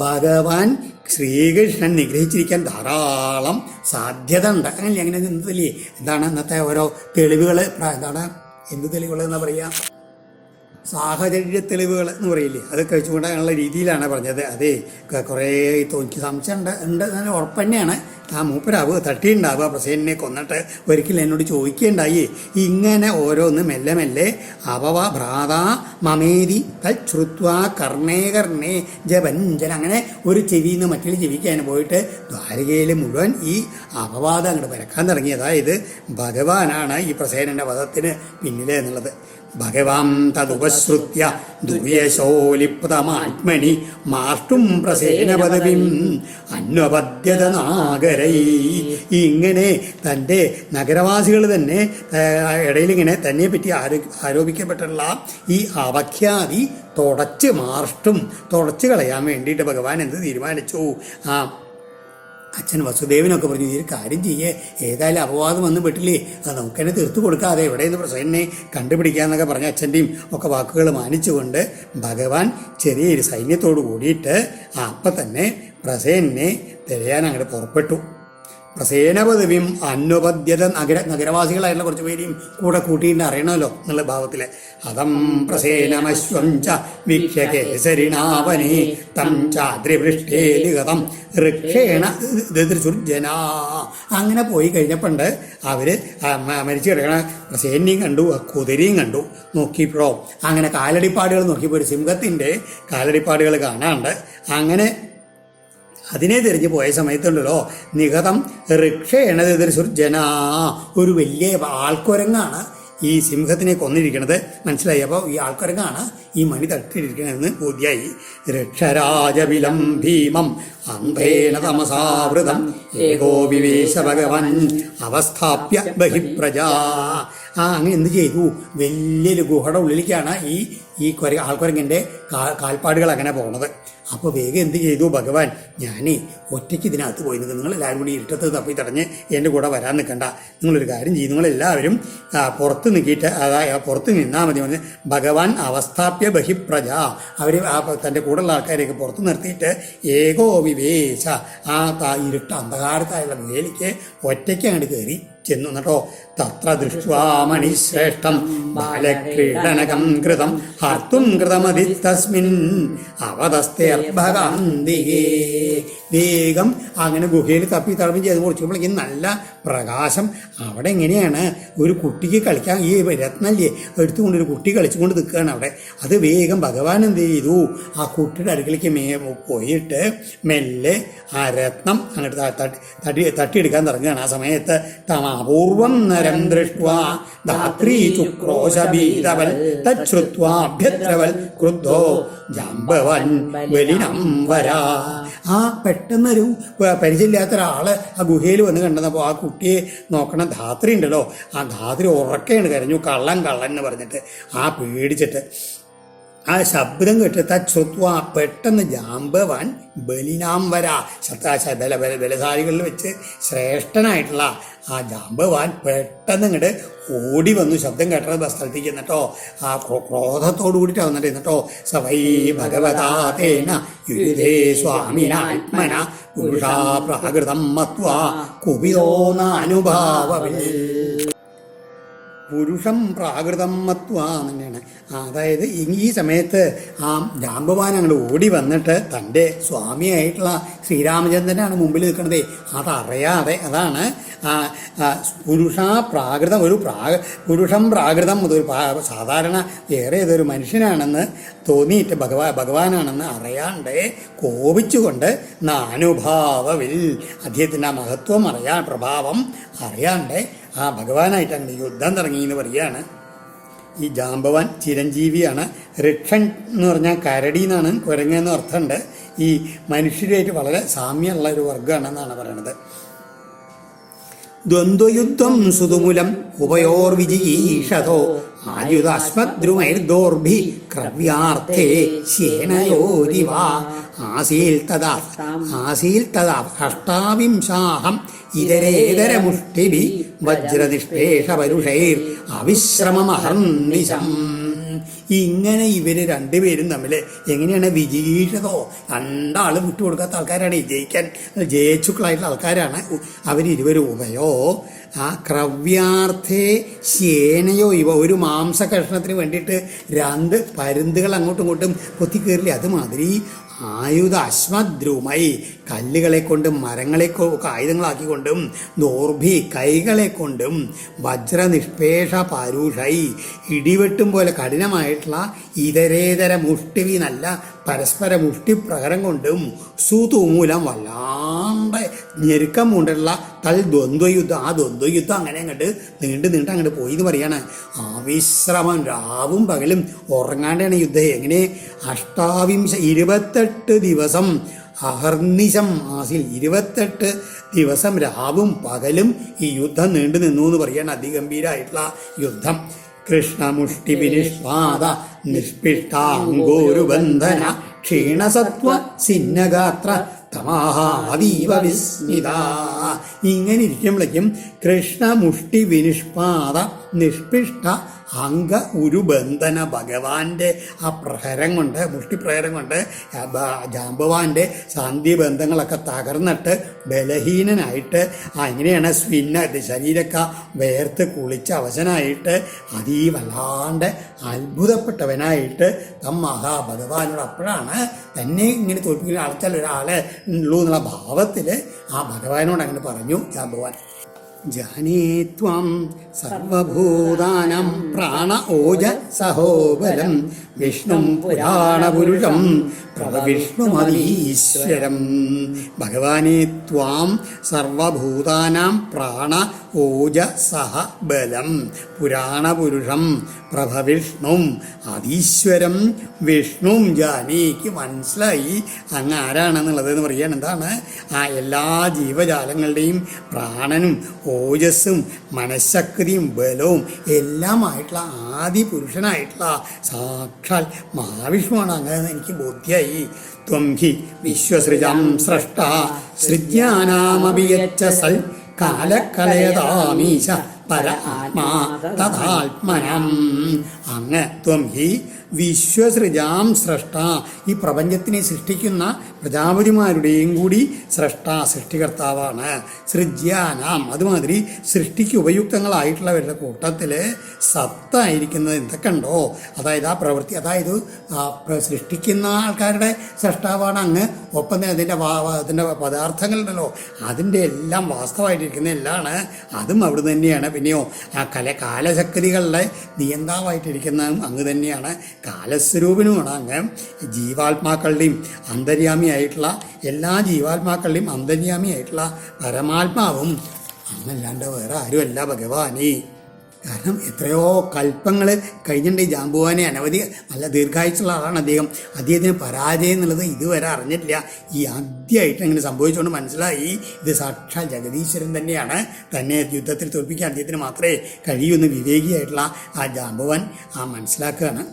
ഭഗവാൻ ശ്രീകൃഷ്ണൻ നിഗ്രഹിച്ചിരിക്കാൻ ധാരാളം സാധ്യത ഉണ്ട്. അങ്ങനെ എന്തല്ലേ എന്താണ് ഇന്നത്തെ ഓരോ തെളിവുകൾ, എന്താണ് എന്ത് തെളിവുകൾ എന്നാ പറയുക, സാഹചര്യ തെളിവുകൾ എന്ന് പറയില്ലേ, അത് കഴിച്ചുകൊണ്ടുള്ള രീതിയിലാണ് പറഞ്ഞത്. അതേ കുറേ തോന്നിക്ക് സംശയം ഉണ്ട് നല്ല ഉറപ്പ് തന്നെയാണ്. ആ മൂപ്പരാവ് തട്ടിയുണ്ടാവുക പ്രസേനെ കൊന്നിട്ട് ഒരിക്കലും എന്നോട് ചോദിക്കുകയുണ്ടായി. ഇങ്ങനെ ഓരോന്ന് മെല്ലെ മെല്ലെ ഭ്രാത മമേതി തൽശ്രുത്വ കർണേ ജപഞ്ജന, അങ്ങനെ ഒരു ചെവിയിൽ നിന്ന് മറ്റൊരു ചെവിക്ക് പോയിട്ട് ദ്വാരകയിൽ മുഴുവൻ ഈ അപവാദം അങ്ങോട്ട് പരക്കാൻ തുടങ്ങി. അതായത് ഭഗവാനാണ് ഈ പ്രസേനൻ്റെ വധത്തിന് പിന്നിൽ എന്നുള്ളത്. ഭഗവാൻ തതുപശ്രുത്യ ദുര്യശോലിപ്തമാത്മനി മാർട്ടും പ്രസേന പദവിം അന്വപദ്യത നാഗരൈ. ഇങ്ങനെ തൻ്റെ നഗരവാസികൾ തന്നെ ഇടയിലിങ്ങനെ തന്നെ പറ്റി ആരോപിക്കപ്പെട്ടുള്ള ഈ അപഖ്യാതി തുടച്ച് കളയാൻ വേണ്ടിയിട്ട് ഭഗവാൻ എന്ത് തീരുമാനിച്ചു, അച്ഛൻ വസുദേവനൊക്കെ പറഞ്ഞു, ഈ ഒരു കാര്യം ചെയ്യേ, ഏതായാലും അപവാദം വന്ന് പെട്ടില്ലേ, അത് നമുക്ക് തന്നെ തീർത്തു കൊടുക്കാതെ എവിടെയെന്ന് പ്രസേനെ കണ്ടുപിടിക്കാമെന്നൊക്കെ പറഞ്ഞ അച്ഛൻ്റെയും ഒക്കെ വാക്കുകൾ മാനിച്ചുകൊണ്ട് ഭഗവാൻ ചെറിയൊരു സൈന്യത്തോട് കൂടിയിട്ട് അപ്പം തന്നെ പ്രസേനെ തിരയാൻ അങ്ങോട്ട് പുറപ്പെട്ടു. പ്രസേനപദവിയും അന്വപദ്യത നഗരവാസികളായിട്ടുള്ള കുറച്ച് പേരെയും കൂടെ കൂട്ടിയിട്ട് അറിയണമല്ലോ എന്നുള്ള ഭാവത്തിൽ അതം പ്രസേനമശ്വം ച വിക്ഷകേസരിണാവനേ തം ചാദ്രിപൃഷ്ടേ നിഗതം ഋക്ഷേണ ദൃശുർജന. അങ്ങനെ പോയി കഴിഞ്ഞപ്പോണ്ട് അവർ മരിച്ചു കിടക്കണ പ്രസേനയും കണ്ടു, കുതിരയും കണ്ടു. നോക്കിയപ്പോഴോ അങ്ങനെ കാലടിപ്പാടുകൾ നോക്കിയപ്പോൾ ഒരു സിംഹത്തിൻ്റെ കാലടിപ്പാടുകൾ കാണാണ്ട് അങ്ങനെ അതിനെ തിരിഞ്ഞു പോയ സമയത്തുണ്ടല്ലോ നിഗതം ഋക്ഷേണതിർജന, ഒരു വലിയ ആൾക്കുരങ്ങാണ് ഈ സിംഹത്തിനെ കൊന്നിരിക്കുന്നത് മനസ്സിലായി. അപ്പോൾ ഈ ആൾക്കുരങ്ങാണ് ഈ മണി തട്ടിയിരിക്കണമെന്ന് ബോധ്യായി. ഋക്ഷരാജവിലം ഭീമം അന്ധേന തമസാവൃതം ഏകോ വിവേശ ഭഗവൻ അവസ്ഥാപ്യ ബഹിപ്രജ. അങ്ങനെ എന്ത് ചെയ്തു? വലിയൊരു ഗുഹയുടെ ഉള്ളിലേക്കാണ് ഈ ആൾക്കുരങ്ങിൻ്റെ കാൽപ്പാടുകൾ അങ്ങനെ പോകുന്നത്. അപ്പോൾ വേഗം എന്ത് ചെയ്തു ഭഗവാൻ, ഞാൻ ഒറ്റയ്ക്ക് ഇതിനകത്ത് പോയി നിൽക്കും, നിങ്ങൾ എല്ലാവരും കൂടി ഇരുട്ടത്ത് തപ്പി തടഞ്ഞ് എൻ്റെ കൂടെ വരാൻ നിൽക്കണ്ട, നിങ്ങളൊരു കാര്യം ചെയ്യും, നിങ്ങളെല്ലാവരും പുറത്ത് നിൽക്കിയിട്ട് പുറത്ത് നിന്നാൽ മതി. ഭഗവാൻ അവസ്ഥാപ്യ ബഹിപ്രജ, അവർ തൻ്റെ കൂടെയുള്ള ആൾക്കാരെയൊക്കെ പുറത്ത് നിർത്തിയിട്ട് ഏകോ വിവേശ, ഇരുട്ട അന്ധകാരത്തായുള്ള വേലിക്ക് ഒറ്റയ്ക്ക് അങ്ങോട്ട് കയറി ചെന്നു. എന്നിട്ടോ തത്ര ദൃഷ്ട്വാമണിശ്രേഷ്ഠം ബാലക്രീഡനകം കൃതം ഹർത്തും കൃതമതി തസ്മിൻ അവതസ്തേർഭകാന്തികേ. വേഗം അങ്ങനെ ഗുഹയിൽ തപ്പി തടവി ചെയ്ത് കുറിച്ചപ്പോഴേക്കും നല്ല പ്രകാശം. അവിടെ എങ്ങനെയാണ് ഒരു കുട്ടിക്ക് കളിക്കാൻ ഈ രത്നല്ലേ എടുത്തുകൊണ്ടൊരു കുട്ടി കളിച്ചുകൊണ്ട് നിൽക്കുകയാണ് അവിടെ. അത് വേഗം ഭഗവാൻ എന്ത് ചെയ്തു, ആ കുട്ടിയുടെ അടുക്കലേക്ക് പോയിട്ട് മെല്ലെ ആ രത്നം അങ്ങോട്ട് തട്ടിയെടുക്കാൻ തുടങ്ങുകയാണ്. ആ സമയത്ത് അപൂർവം നരം ദൃഷ്ട്വാ ധാത്രീ ചുക്രോശബീതവൽ തച്ഛ്രുത്വാഭ്യത്രവൽ ക്രുദ്ധോ ജാമ്പവൻ ബലിനം വരാ. ആ പെട്ടെന്നൊരു പരിചയമില്ലാത്ത ഒരാള് ആ ഗുഹയിൽ വന്ന് കണ്ടപ്പോൾ ആ കുട്ടിയെ നോക്കണ ധാത്രി ഉണ്ടല്ലോ, ആ ധാത്രി ഉറക്കെയാണ് കരഞ്ഞു, കള്ളൻ കള്ളൻ എന്ന് പറഞ്ഞിട്ട് ആ പേടിച്ചിട്ട്. ആ ശബ്ദം കേട്ട് തച്ഛ്രുത്വ പെട്ടെന്ന് ജാമ്പവാൻ ബലിനാം വരാ, ബലശാലികളിൽ വെച്ച് ശ്രേഷ്ഠനായിട്ടുള്ള ആ ജാമ്പവാൻ പെട്ടെന്ന് ഇങ്ങോട്ട് ഓടി വന്നു. ശബ്ദം കേട്ടത് സ്ഥലത്തേക്ക്. എന്നിട്ടോ ആ ക്രോധത്തോടു കൂടിയിട്ട് വന്നിട്ട് എന്നിട്ടോ സവൈ ഭഗവതാതേന യുധേ സ്വാമിനാത്മന പുരുഷാ പ്രാകൃതം മത്വാ കുപിതോ നാനുഭാവവിൽ. പുരുഷം പ്രാകൃതം മത്വാ തന്നെയാണ്. അതായത് ഈ സമയത്ത് ആ ജാമ്പവാൻ അങ്ങോട്ട് ഓടി വന്നിട്ട് തൻ്റെ സ്വാമിയായിട്ടുള്ള ശ്രീരാമചന്ദ്രനാണ് മുമ്പിൽ നിൽക്കുന്നത്. അതറിയാതെ, അതാണ് പുരുഷാ പ്രാകൃതം, പുരുഷം പ്രാകൃതം, അതൊരു സാധാരണ വേറെ ഏതൊരു മനുഷ്യനാണെന്ന് തോന്നിയിട്ട് ഭഗവാനാണെന്ന് അറിയാണ്ട് കോപിച്ചുകൊണ്ട് നാനുഭാവവിൽ, അദ്ദേഹത്തിൻ്റെ ആ മഹത്വം പ്രഭാവം അറിയാണ്ട് ആ ഭഗവാനായിട്ട് അങ്ങനെ യുദ്ധം തുടങ്ങി എന്ന് പറയുകയാണ്. ഈ ജാമ്പവാൻ ചിരഞ്ജീവിയാണ്. ഋക്ഷൻ എന്ന് പറഞ്ഞാൽ കരടി എന്നാണ്, കുരങ്ങെന്ന് അർത്ഥമുണ്ട്. ഈ മനുഷ്യരുമായിട്ട് വളരെ സാമ്യമുള്ള ഒരു വർഗ്ഗമാണെന്നാണ് പറയണത്. ദ്വന്ദ്വയുദ്ധം സുതുമുലം ഉഭയോർ വിജിഗീഷതോ ആയുധാശ്മദ്രുമൈർദോർഭി ക്രവ്യാർത്ഥേ ശേനയോരിവ ആസീൽ തദാ അഷ്ടാവിംശാഹം ഇതരേതരമുഷ്ടിഭി വജ്രനിഷ്പേഷ പരുഷൈർ അവിശ്രമമഹർനിശം. ഇങ്ങനെ ഇവര് രണ്ടുപേരും തമ്മിൽ എങ്ങനെയാണ് വിജീഷതോ, രണ്ടാളും വിട്ടുകൊടുക്കാത്ത ആൾക്കാരാണ്. ജയിച്ചുക്കളായിട്ടുള്ള ആൾക്കാരാണ് അവരിരുവരും. ഉഭയോ ആ ക്രവ്യാർത്ഥേ ശേനയോ ഇവ, ഒരു മാംസകഷ്ണത്തിന് വേണ്ടിയിട്ട് രണ്ട് പരുന്തുകൾ അങ്ങോട്ടും ഇങ്ങോട്ടും പൊത്തിക്കേറില്ലേ, അതുമാതിരി ആയുധ അശ്മദ്രുമായി കല്ലുകളെ കൊണ്ടും മരങ്ങളെ ആയുധങ്ങളാക്കിക്കൊണ്ടും ദോർഭി കൈകളെ കൊണ്ടും വജ്രനിഷ്പേഷ പരുഷൈ ഇടിവെട്ടും പോലെ കഠിനമായിട്ടുള്ള ഇതരേതര മുഷ്ടിവി നല്ല പരസ്പര മുഷ്ടിപ്രഹരം കൊണ്ടും സുതൂമൂലം വല്ലാണ്ട് ഞെരുക്കം കൊണ്ടുള്ള ദ്വന്ദ്വയുദ്ധം. ആ ദ്വന്ദ്വയുദ്ധം അങ്ങനെ അങ്ങോട്ട് നീണ്ട് അങ്ങോട്ട് പോയി എന്ന് പറയാണ്. ആവിശ്രമം, രാവും പകലും ഉറങ്ങാണ്ടാണ് യുദ്ധം. എങ്ങനെ 28 ദിവസം അഹർനിശം ആസിൽ 28 ദിവസം രാവും പകലും ഈ യുദ്ധം നീണ്ടു നിന്നു എന്ന് പറയാണ്. അതിഗംഭീരമായിട്ടുള്ള യുദ്ധം. കൃഷ്ണമുഷ്ടി വിനിഷ്പാദ നിഷ്പിഷ്ടാംഗോരുബന്ധന ക്ഷീണസത്വ സിന്നഗാത്ര തമാഹാദീവ വിസ്മിത. ഇങ്ങനെ ഇരിക്കുമ്പോഴേക്കും കൃഷ്ണമുഷ്ടി വിനിഷ്പാദ നിഷ്പിഷ്ട അംഗ ഉരുബന്ധന, ഭഗവാന്റെ ആ പ്രഹരം കൊണ്ട്, മുഷ്ടിപ്രഹരം കൊണ്ട് ജാമ്പവാന്റെ സാന്ധ്യബന്ധങ്ങളൊക്കെ തകർന്നിട്ട് ബലഹീനനായിട്ട് എങ്ങനെയാണ് ശരീരമൊക്കെ വേർത്ത് കുളിച്ച് അവശനായിട്ട് അതീവല്ലാണ്ട് അത്ഭുതപ്പെട്ടവനായിട്ട് മഹാഭഗവാനോട് അപ്പോഴാണ് തന്നെ ഇങ്ങനെ തോൽപ്പിക്കുന്ന ആൾക്കാർ ഒരാളെ ഉള്ളൂ എന്നുള്ള ഭാവത്തിൽ ആ ഭഗവാനോട് അങ്ങനെ പറഞ്ഞു ജാമ്പവാൻ. ജാനേ ത്വാം സർവഭൂതാനാം പ്രാണ ഓജസഹോബലം വിഷ്ണും പുരാണപുരുഷം പ്രഭവിഷ്ണുമതീശ്വരം. ഭഗവാനെ ത്വാം സർവഭൂതാനാം പ്രാണ ഓജസഹ ബലം പുരാണപുരുഷം പ്രഭവിഷ്ണും അതീശ്വരം വിഷ്ണുവും ജാനേക്ക് മനസ്സിലായി അങ്ങ് ആരാണെന്നുള്ളത് എന്ന് പറയാൻ. എന്താണ്? ആ എല്ലാ ജീവജാലങ്ങളുടെയും പ്രാണനും ഓജസ്സും മനഃശക്തിയും ബലവും എല്ലാമായിട്ടുള്ള ആദി പുരുഷനായിട്ടുള്ള സാക്ഷാൽ മഹാവിഷ്ണുവാണ് അങ്ങ് എനിക്ക് ബോധ്യായി. ത്വം ഹി വിശ്വസൃജം സ്രഷ്ട സൃജ്ഞാനാമഭിയച്ച സൽ കാലകലയതാമീശ പര ആത്മാ തഥാത്മനം. അങ്ങ് ത്വം ഹി വിശ്വസൃജാം സ്രഷ്ട, ഈ പ്രപഞ്ചത്തിനെ സൃഷ്ടിക്കുന്ന പ്രജാപതിമാരുടെയും കൂടി സ്രഷ്ട സൃഷ്ടികർത്താവാണ്. സൃജ്യാനാം, അതുമാതിരി സൃഷ്ടിക്ക് ഉപയുക്തങ്ങളായിട്ടുള്ളവരുടെ കൂട്ടത്തിൽ സത്തായിരിക്കുന്നത് എന്തൊക്കെയുണ്ടോ, അതായത് ആ പ്രവൃത്തി, അതായത് സൃഷ്ടിക്കുന്ന ആൾക്കാരുടെ സ്രഷ്ടാവാണ് അങ്ങ്. ഒപ്പം തന്നെ അതിൻ്റെ പദാർത്ഥങ്ങളുണ്ടല്ലോ അതിൻ്റെ എല്ലാം വാസ്തവമായിട്ടിരിക്കുന്ന എല്ലാമാണ്, അതും അവിടെ തന്നെയാണ്. പിന്നെയോ ആ കാലശക്തികളുടെ നിയന്താവായിട്ടിരിക്കുന്നതും അങ്ങ് തന്നെയാണ്. കാലസ്വരൂപനുമാണ് അങ്ങ്. ജീവാത്മാക്കളുടെയും അന്തര്യാമിയായിട്ടുള്ള എല്ലാ ജീവാത്മാക്കളുടെയും അന്തര്യാമിയായിട്ടുള്ള പരമാത്മാവും അങ്ങല്ലാണ്ട് വേറെ ആരുമല്ല ഭഗവാനേ. കാരണം എത്രയോ കൽപ്പങ്ങൾ കഴിഞ്ഞിട്ടുണ്ട് ഈ ജാമ്പുവാനെ. അനവധി നല്ല ദീർഘായുസുള്ള ആളാണ് അദ്ദേഹം. അദ്ദേഹത്തിന് പരാജയം എന്നുള്ളത് ഇതുവരെ അറിഞ്ഞിട്ടില്ല. ഈ ആദ്യമായിട്ട് അങ്ങനെ സംഭവിച്ചുകൊണ്ട് മനസ്സിലായി ഇത് സാക്ഷാൽ ജഗദീശ്വരൻ തന്നെയാണ് തന്നെ യുദ്ധത്തിൽ തോൽപ്പിക്കാൻ അദ്ദേഹത്തിന് മാത്രമേ കഴിയൂന്ന് വിവേകിയായിട്ടുള്ള ആ ജാമ്പുവാൻ മനസ്സിലാക്കുകയാണ്.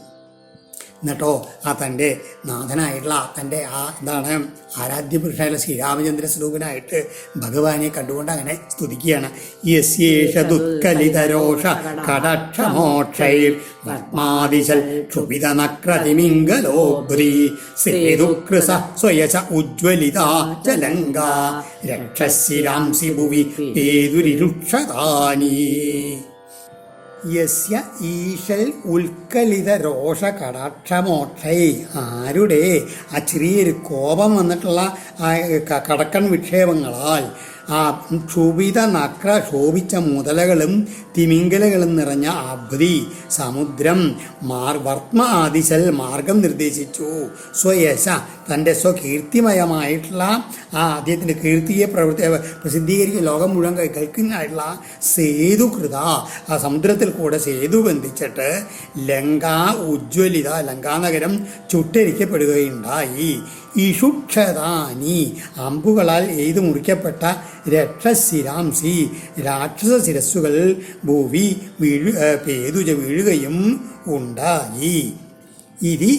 എന്നിട്ടോ ആ തൻ്റെ നാഥനായിട്ടുള്ള തൻ്റെ എന്താണ് ആരാധ്യപുരുഷനായിട്ടുള്ള ശ്രീരാമചന്ദ്ര സ്വരൂപനായിട്ട് ഭഗവാനെ കണ്ടുകൊണ്ട് അങ്ങനെ സ്തുതിക്കുകയാണ്. യസ്യേഷ ദുഃഖലിതരോഷ കടക്ഷമോക്ഷൈർ പത്മാദിശൽ ക്ഷുഭിതനക്രതിമിംഗലോബ്രി സേതുകൃസ സ്വയച ഉജ്ജ്വലിതാ ചലങ്കാ രക്ഷസിരാംസി ഭുവി പേതുരിരുക്ഷതാനി. യസ്യ ഈശൽ ഉൽക്കലിത രോഷ കടാക്ഷമോക്ഷൈ, ആരുടെ ആ ചെറിയൊരു കോപം വന്നിട്ടുള്ള കടക്കൺ വിക്ഷേപങ്ങളാൽ ആ ക്ഷുഭിത നക്ര ശോഭിച്ച മുതലകളും തിമിംഗലകളും നിറഞ്ഞ അബ്ധി സമുദ്രം വർമ്മ ആദിശൽ മാർഗം നിർദ്ദേശിച്ചു. സ്വയശ, തൻ്റെ സ്വകീർത്തിമയമായിട്ടുള്ള ആ അദ്ദേഹത്തിൻ്റെ കീർത്തിയെ പ്രസിദ്ധീകരിക്കുക ലോകം മുഴുവൻ കേൾക്കുന്നതായിട്ടുള്ള സേതുകൃത, ആ സമുദ്രത്തിൽ കൂടെ സേതു ബന്ധിച്ചിട്ട് ലങ്കാ ഉജ്ജ്വലിത, ലങ്കാനഗരം ചുട്ടരിക്കപ്പെടുകയുണ്ടായി. ഇഷുക്ഷതാനി, അമ്പുകളാൽ എയ്തു മുറിക്കപ്പെട്ട രക്ഷശിരാംസി, രാക്ഷസ ശിരസ്സുകൾ ഭൂവി പേതുജ വീഴുകയും ഉണ്ടായി. ഇതി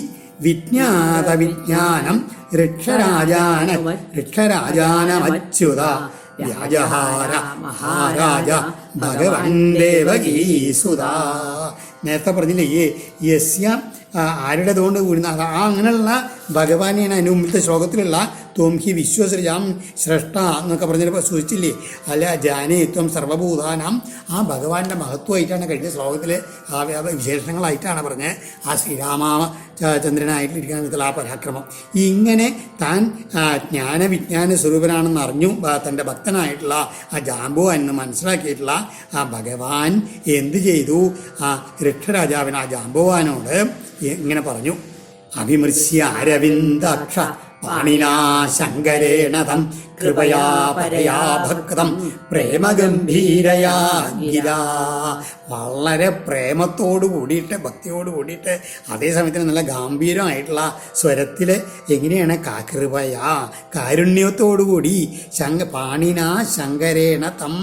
വിജ്ഞാത വിജ്ഞാനം ഋക്ഷരാജാനമച്യുത വ്യാജഹാര മഹാരാജ ഭഗവൻ ദേവകീസുത. നേരത്തെ പറഞ്ഞില്ലേ യസ്യ ആരുടെ തോണ്ട് വീഴുന്ന അങ്ങനെയുള്ള ഭഗവാനെയാണ് അതിൻ്റെ മുമ്പിലത്തെ ശ്ലോകത്തിലുള്ള ത്വം ഹി വിശ്വസൃജാം സ്രഷ്ട എന്നൊക്കെ പറഞ്ഞപ്പോൾ സൂചിച്ചില്ലേ. അല്ല ജാനേ ത്വം സർവഭൂതാനാം, ആ ഭഗവാന്റെ മഹത്വമായിട്ടാണ് കഴിഞ്ഞ ശ്ലോകത്തിൽ ആ വിശേഷണങ്ങളായിട്ടാണ് പറഞ്ഞത്. ആ ശ്രീരാമചന്ദ്രനായിട്ടിരിക്കുന്ന ആ പരാക്രമം ഇങ്ങനെ താൻ ജ്ഞാനവിജ്ഞാന സ്വരൂപനാണെന്ന് അറിഞ്ഞു തൻ്റെ ഭക്തനായിട്ടുള്ള ആ ജാമ്പുവാൻ എന്ന് മനസ്സിലാക്കിയിട്ടുള്ള ആ ഭഗവാൻ എന്ത് ചെയ്തു? ആ ഋക്ഷരാജാവിന് ആ ജാമ്പുവാനോട് ഇങ്ങനെ പറഞ്ഞു. അഭിമൃശ്യ അരവിന്ദാക്ഷ പാണിനാ ശങ്കരേണ തം കൃപയാ പരയാ ഭക്തം പ്രേമഗംഭീരയാ ഗിരാ. വളരെ പ്രേമത്തോടു കൂടിയിട്ട് ഭക്തിയോട് കൂടിയിട്ട് അതേസമയത്തിന് നല്ല ഗാംഭീരമായിട്ടുള്ള സ്വരത്തിൽ എങ്ങനെയാണ് കൃപയാ കാരുണ്യത്തോടുകൂടി പാണിനാ ശങ്കരേണ തം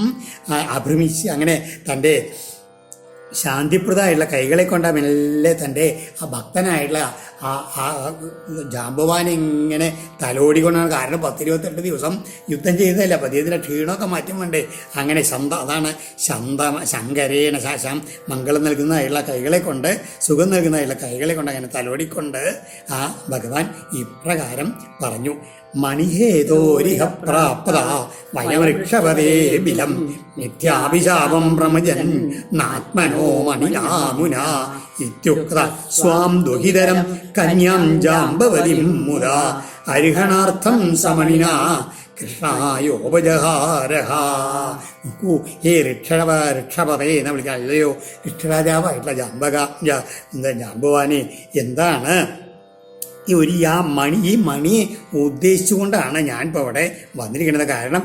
അഭ്രമിച്ച് അങ്ങനെ തൻ്റെ ശാന്തിപ്രദമായിട്ടുള്ള കൈകളെ കൊണ്ട് മെല്ലെ തൻ്റെ ആ ഭക്തനായിട്ടുള്ള ആ ജാമ്പവാനെ ഇങ്ങനെ തലോടിക്കൊണ്ടാണ്. കാരണം 10-28 ദിവസം യുദ്ധം ചെയ്തതല്ല, അദ്ദേഹത്തിൻ്റെ ക്ഷീണമൊക്കെ മാറ്റം വേണ്ടേ. അങ്ങനെ അതാണ് ശങ്കരേണ മംഗളം നൽകുന്നതായുള്ള കൈകളെ കൊണ്ട്, സുഖം നൽകുന്നതായുള്ള കൈകളെ കൊണ്ട് അങ്ങനെ തലോടിക്കൊണ്ട് ആ ഭഗവാൻ ഇപ്രകാരം പറഞ്ഞു. മണിഹേതോരിഹ പ്രാപ്ത വയവൃക്ഷപദേ ബിലം നിത്യാഭിശാപം പ്രമജൻ നാത്മനോ മണിരാമുന ഇത്യുക്ത സ്വാം ദുഹിതരം കന്യാം ജാമ്പവതിം മുദാ അരിഹണാർത്ഥം സമണിനാ കൃഷ്ണായോപജഹാരഹ. നോക്കൂ, ഈ ഋക്ഷപതേ എന്ന് വിളിക്കാം. അല്ലയോ ഋക്ഷരാജാവായിട്ടുള്ള ജാമ്പവാനെ, എന്താണ് ഈ മണിയെ ഉദ്ദേശിച്ചുകൊണ്ടാണ് ഞാനിപ്പോൾ അവിടെ വന്നിരിക്കുന്നത്. കാരണം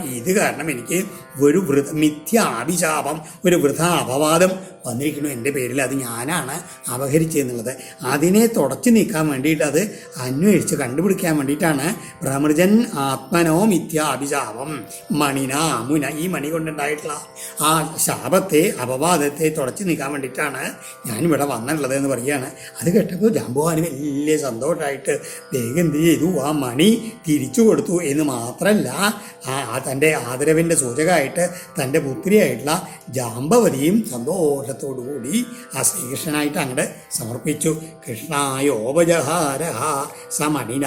എനിക്ക് ഒരു മിഥ്യാഭിശാപം, ഒരു വൃഥാ അപവാദം വന്നിരിക്കുന്നു എൻ്റെ പേരിൽ. അത് ഞാനാണ് അപഹരിച്ചെന്നുള്ളത്. അതിനെ തുടച്ചു നീക്കാൻ വേണ്ടിയിട്ട്, അത് അന്വേഷിച്ച് കണ്ടുപിടിക്കാൻ വേണ്ടിയിട്ടാണ് ഭ്രമൃജൻ ആത്മനോ മിഥ്യാഭിശാപം മണിന മുന, ഈ മണി കൊണ്ടുണ്ടായിട്ടുള്ള ആ ശാപത്തെ, അപവാദത്തെ തുടച്ചു നീക്കാൻ വേണ്ടിയിട്ടാണ് ഞാനിവിടെ വന്നിട്ടുള്ളത് എന്ന് പറയുകയാണ്. അത് കേട്ടപ്പോൾ ജാമ്പവാന് വലിയ സന്തോഷമായിട്ട് വേഗം എന്ത് ചെയ്തു, ആ മണി തിരിച്ചു കൊടുത്തു. എന്ന് മാത്രമല്ല, തൻ്റെ ആദരവിൻ്റെ സൂചകമായിട്ട് തൻ്റെ പുത്രിയായിട്ടുള്ള ജാമ്പവതിയും സന്തോഷത്തോടുകൂടി ആ ശ്രീകൃഷ്ണനായിട്ട് അങ്ങോട്ട് സമർപ്പിച്ചു. കൃഷ്ണായോപജഹാരഹ സ മണിന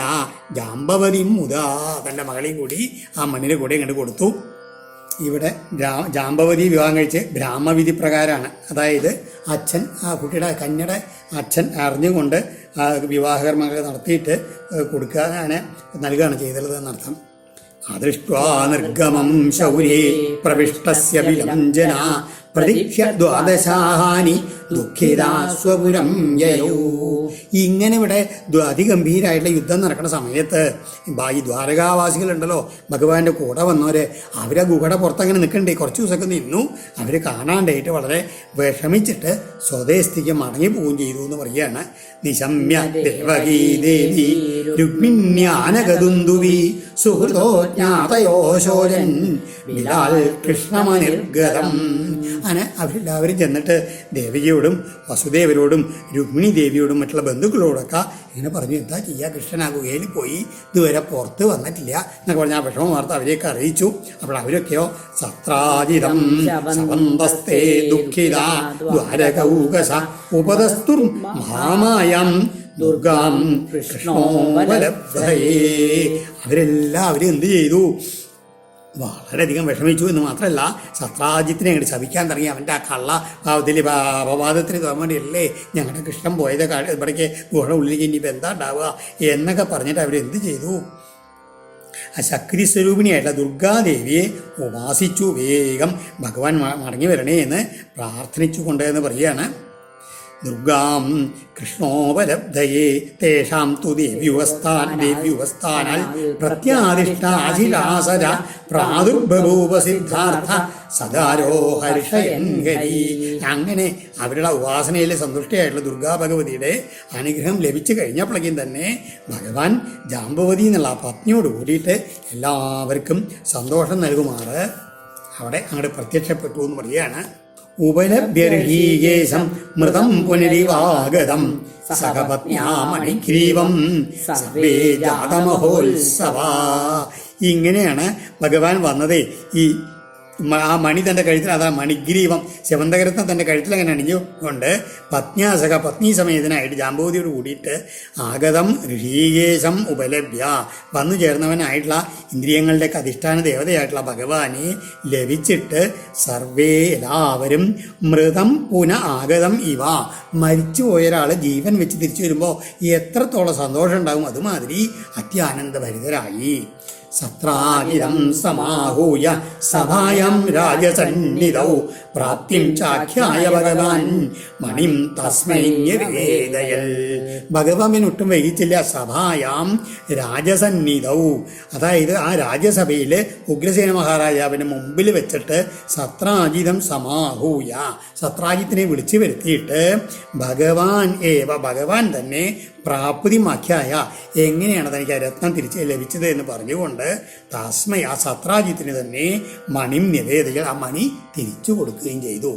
ജാമ്പവതി മുതാ, തൻ്റെ മകളെയും കൂടി ആ മണ്ണിനെ കൂടെ ഇങ്ങോട്ട് കൊടുത്തു. ഇവിടെ ജാമ്പവതി വിവാഹം കഴിച്ച് ബ്രാഹ്മവിധി പ്രകാരമാണ്. അതായത് അച്ഛൻ, ആ കുട്ടിയുടെ കന്യയുടെ അച്ഛൻ അറിഞ്ഞുകൊണ്ട് വിവാഹകർമ്മങ്ങൾ നടത്തിയിട്ട് കൊടുക്കാനാണ്, നൽകുകയാണ് ചെയ്തിട്ടുള്ളത് എന്നർത്ഥം. അദൃഷ്ട്വാ നിർഗമം ശൗരേ പ്രവിഷ്ടസ്യ വിലഞ്ജന പ്രതീക്ഷ്യ ദ്വാദശാഹാനി ദുഃഖിതാസ്വപുരം യയോ. ഇങ്ങനെ ഇവിടെ അതിഗംഭീരമായിട്ടുള്ള യുദ്ധം നടക്കുന്ന സമയത്ത് ഈ ദ്വാരകാവാസികളുണ്ടല്ലോ, ഭഗവാന്റെ കൂടെ വന്നവര്, അവരെ ഗുഹയുടെ പുറത്തങ്ങനെ നിൽക്കണ്ടേ, കുറച്ച് ദിവസമൊക്കെ നിന്നു. അവർ കാണാണ്ടായിട്ട് വളരെ വിഷമിച്ചിട്ട് സ്വദേശത്തേക്ക് മടങ്ങി പോവുകയും ചെയ്തു എന്ന് പറയുകയാണ്. നിശമ്യ ദേവകീ ദേവി രുക്മിണ്യാനഗദുന്ദുവി സുഹൃതോ ജ്ഞാതയോശോരൻ ബിലാൽ കൃഷ്ണമനിർഗതം. അങ്ങനെ അവരെല്ലാവരും ചെന്നിട്ട് ദേവികയോടും വസുദേവരോടും രുക്മിണി ദേവിയോടും മറ്റുള്ള ബന്ധുക്കളോടൊക്കെ ഇങ്ങനെ പറഞ്ഞു, എന്താ ചെയ്യുക, കൃഷ്ണൻ ആ ഗുഹയിൽ പോയി ഇതുവരെ പുറത്ത് വന്നിട്ടില്ല എന്നൊക്കെ പറഞ്ഞാൽ ആ വിഷമ വാർത്ത അവരെയൊക്കെ അറിയിച്ചു. അപ്പോൾ അവരൊക്കെയോ സത്രാജിതം സവന്തസ്തേ ദുഃഖിത ദ്വാരകൗകസ ഉപതസ്തുർ മഹാമായം ദുർഗാം കൃഷ്ണോപലബ്ധയേ. അവരെല്ലാവരും എന്ത് ചെയ്തു, വളരെയധികം വിഷമിച്ചു. എന്ന് മാത്രമല്ല, സത്രാജിത്തിനെ അങ്ങോട്ട് ശപിക്കാൻ തുടങ്ങി. അവൻ്റെ ആ കള്ള ഭാവത്തിൽ അപവാദത്തിന് തോന്നാൻ വേണ്ടിയല്ലേ ഞങ്ങളുടെ കൃഷ്ണൻ പോയത്, ഇവിടേക്ക് ഗുഹയുടെ ഉള്ളിലേക്ക് ഇനിയിപ്പോൾ എന്താ ഉണ്ടാവുക എന്നൊക്കെ പറഞ്ഞിട്ട് അവരെന്ത് ചെയ്തു, ആ ശക്തി സ്വരൂപിണിയായിട്ടുള്ള ദുർഗാദേവിയെ ഉപാസിച്ചു. വേഗം ഭഗവാൻ മടങ്ങി വരണേ എന്ന് പ്രാർത്ഥിച്ചു കൊണ്ടെന്ന് പറയുകയാണ്. ദുർഗാം കൃഷ്ണോപലബ്ധയേ തേഷാം തു ദേവ്യുവസ്ഥാനാൽ പ്രത്യാദിഷ്ടാശിലാസര പ്രാദുർബഭൂപസിദ്ധാർത്ഥ സദാരോ ഹർഷയൻ ഹരി. അങ്ങനെ അവരുടെ ഉപാസനയിൽ സന്തുഷ്ടയായിട്ടുള്ള ദുർഗാ ഭഗവതിയുടെ അനുഗ്രഹം ലഭിച്ചു കഴിഞ്ഞപ്പോഴേക്കും തന്നെ ഭഗവാൻ ജാമ്പവതി എന്നുള്ള ആ പത്നിയോട് കൂടിയിട്ട് എല്ലാവർക്കും സന്തോഷം നൽകുമാറ് അവിടെ അങ്ങോട്ട് പ്രത്യക്ഷപ്പെട്ടു എന്ന് പറയുകയാണ്. ഉപലഭ്യർഹീകേശം മൃതം പുനരിവാഗതം സഹപത്ന്യാമണിഗ്രീവം സർവേ ജാതമഹോത്സവ. ഇങ്ങനെയാണ് ഭഗവാൻ വന്നത്. ആ മണി തൻ്റെ കഴുത്തിൽ, അതാ മണിഗ്രീവം ശിവന്തകരത്നം തൻ്റെ കഴുത്തിൽ അങ്ങനെ അണിഞ്ഞുകൊണ്ട് പത്നി സമേതനായിട്ട് ജാമ്പവതിയോട് കൂടിയിട്ട് ആഗതം ഋഷീകേശം ഉപലഭ്യ വന്നു ചേർന്നവനായിട്ടുള്ള ഇന്ദ്രിയങ്ങളുടെയൊക്കെ അധിഷ്ഠാന ദേവതയായിട്ടുള്ള ഭഗവാനെ ലഭിച്ചിട്ട് സർവേ എല്ലാവരും മൃതം ആഗതം ഇവ, മരിച്ചുപോയ ഒരാൾ ജീവൻ വെച്ച് തിരിച്ചു വരുമ്പോൾ എത്രത്തോളം സന്തോഷം ഉണ്ടാകും, അതുമാതിരി അത്യാനന്ദഭരിതരായി. സത്രാജിതം സമാഹൂയ സഭായം രാജസന്നിധൗ പ്രാപ്തിം ചാഖ്യായ ഭഗവാൻ മണിം തസ്മൈ നിവേദയൽ. ഭഗവാൻ ഒട്ടും വൈകിച്ചില്ല. സഭായാം രാജസന്നിധൗ, അതായത് ആ രാജ്യസഭയിൽ ഉഗ്രസേന മഹാരാജാവിന് മുമ്പിൽ വെച്ചിട്ട് സത്രാജിതം സമാഹൂയ, സത്രാജിത്തിനെ വിളിച്ചു വരുത്തിയിട്ട് ഭഗവാൻ തന്നെ പ്രാപ്തിമാഖ്യായ, എങ്ങനെയാണ് തനിക്ക് ആ രത്നം തിരിച്ച് ലഭിച്ചത് എന്ന് പറഞ്ഞുകൊണ്ട് തസ്മൈ, ആ സത്രാജിത്തിന് തന്നെ മണിം നിവേദയൽ, ആ മണി തിരിച്ചു കൊടുക്കുകയും ചെയ്തു.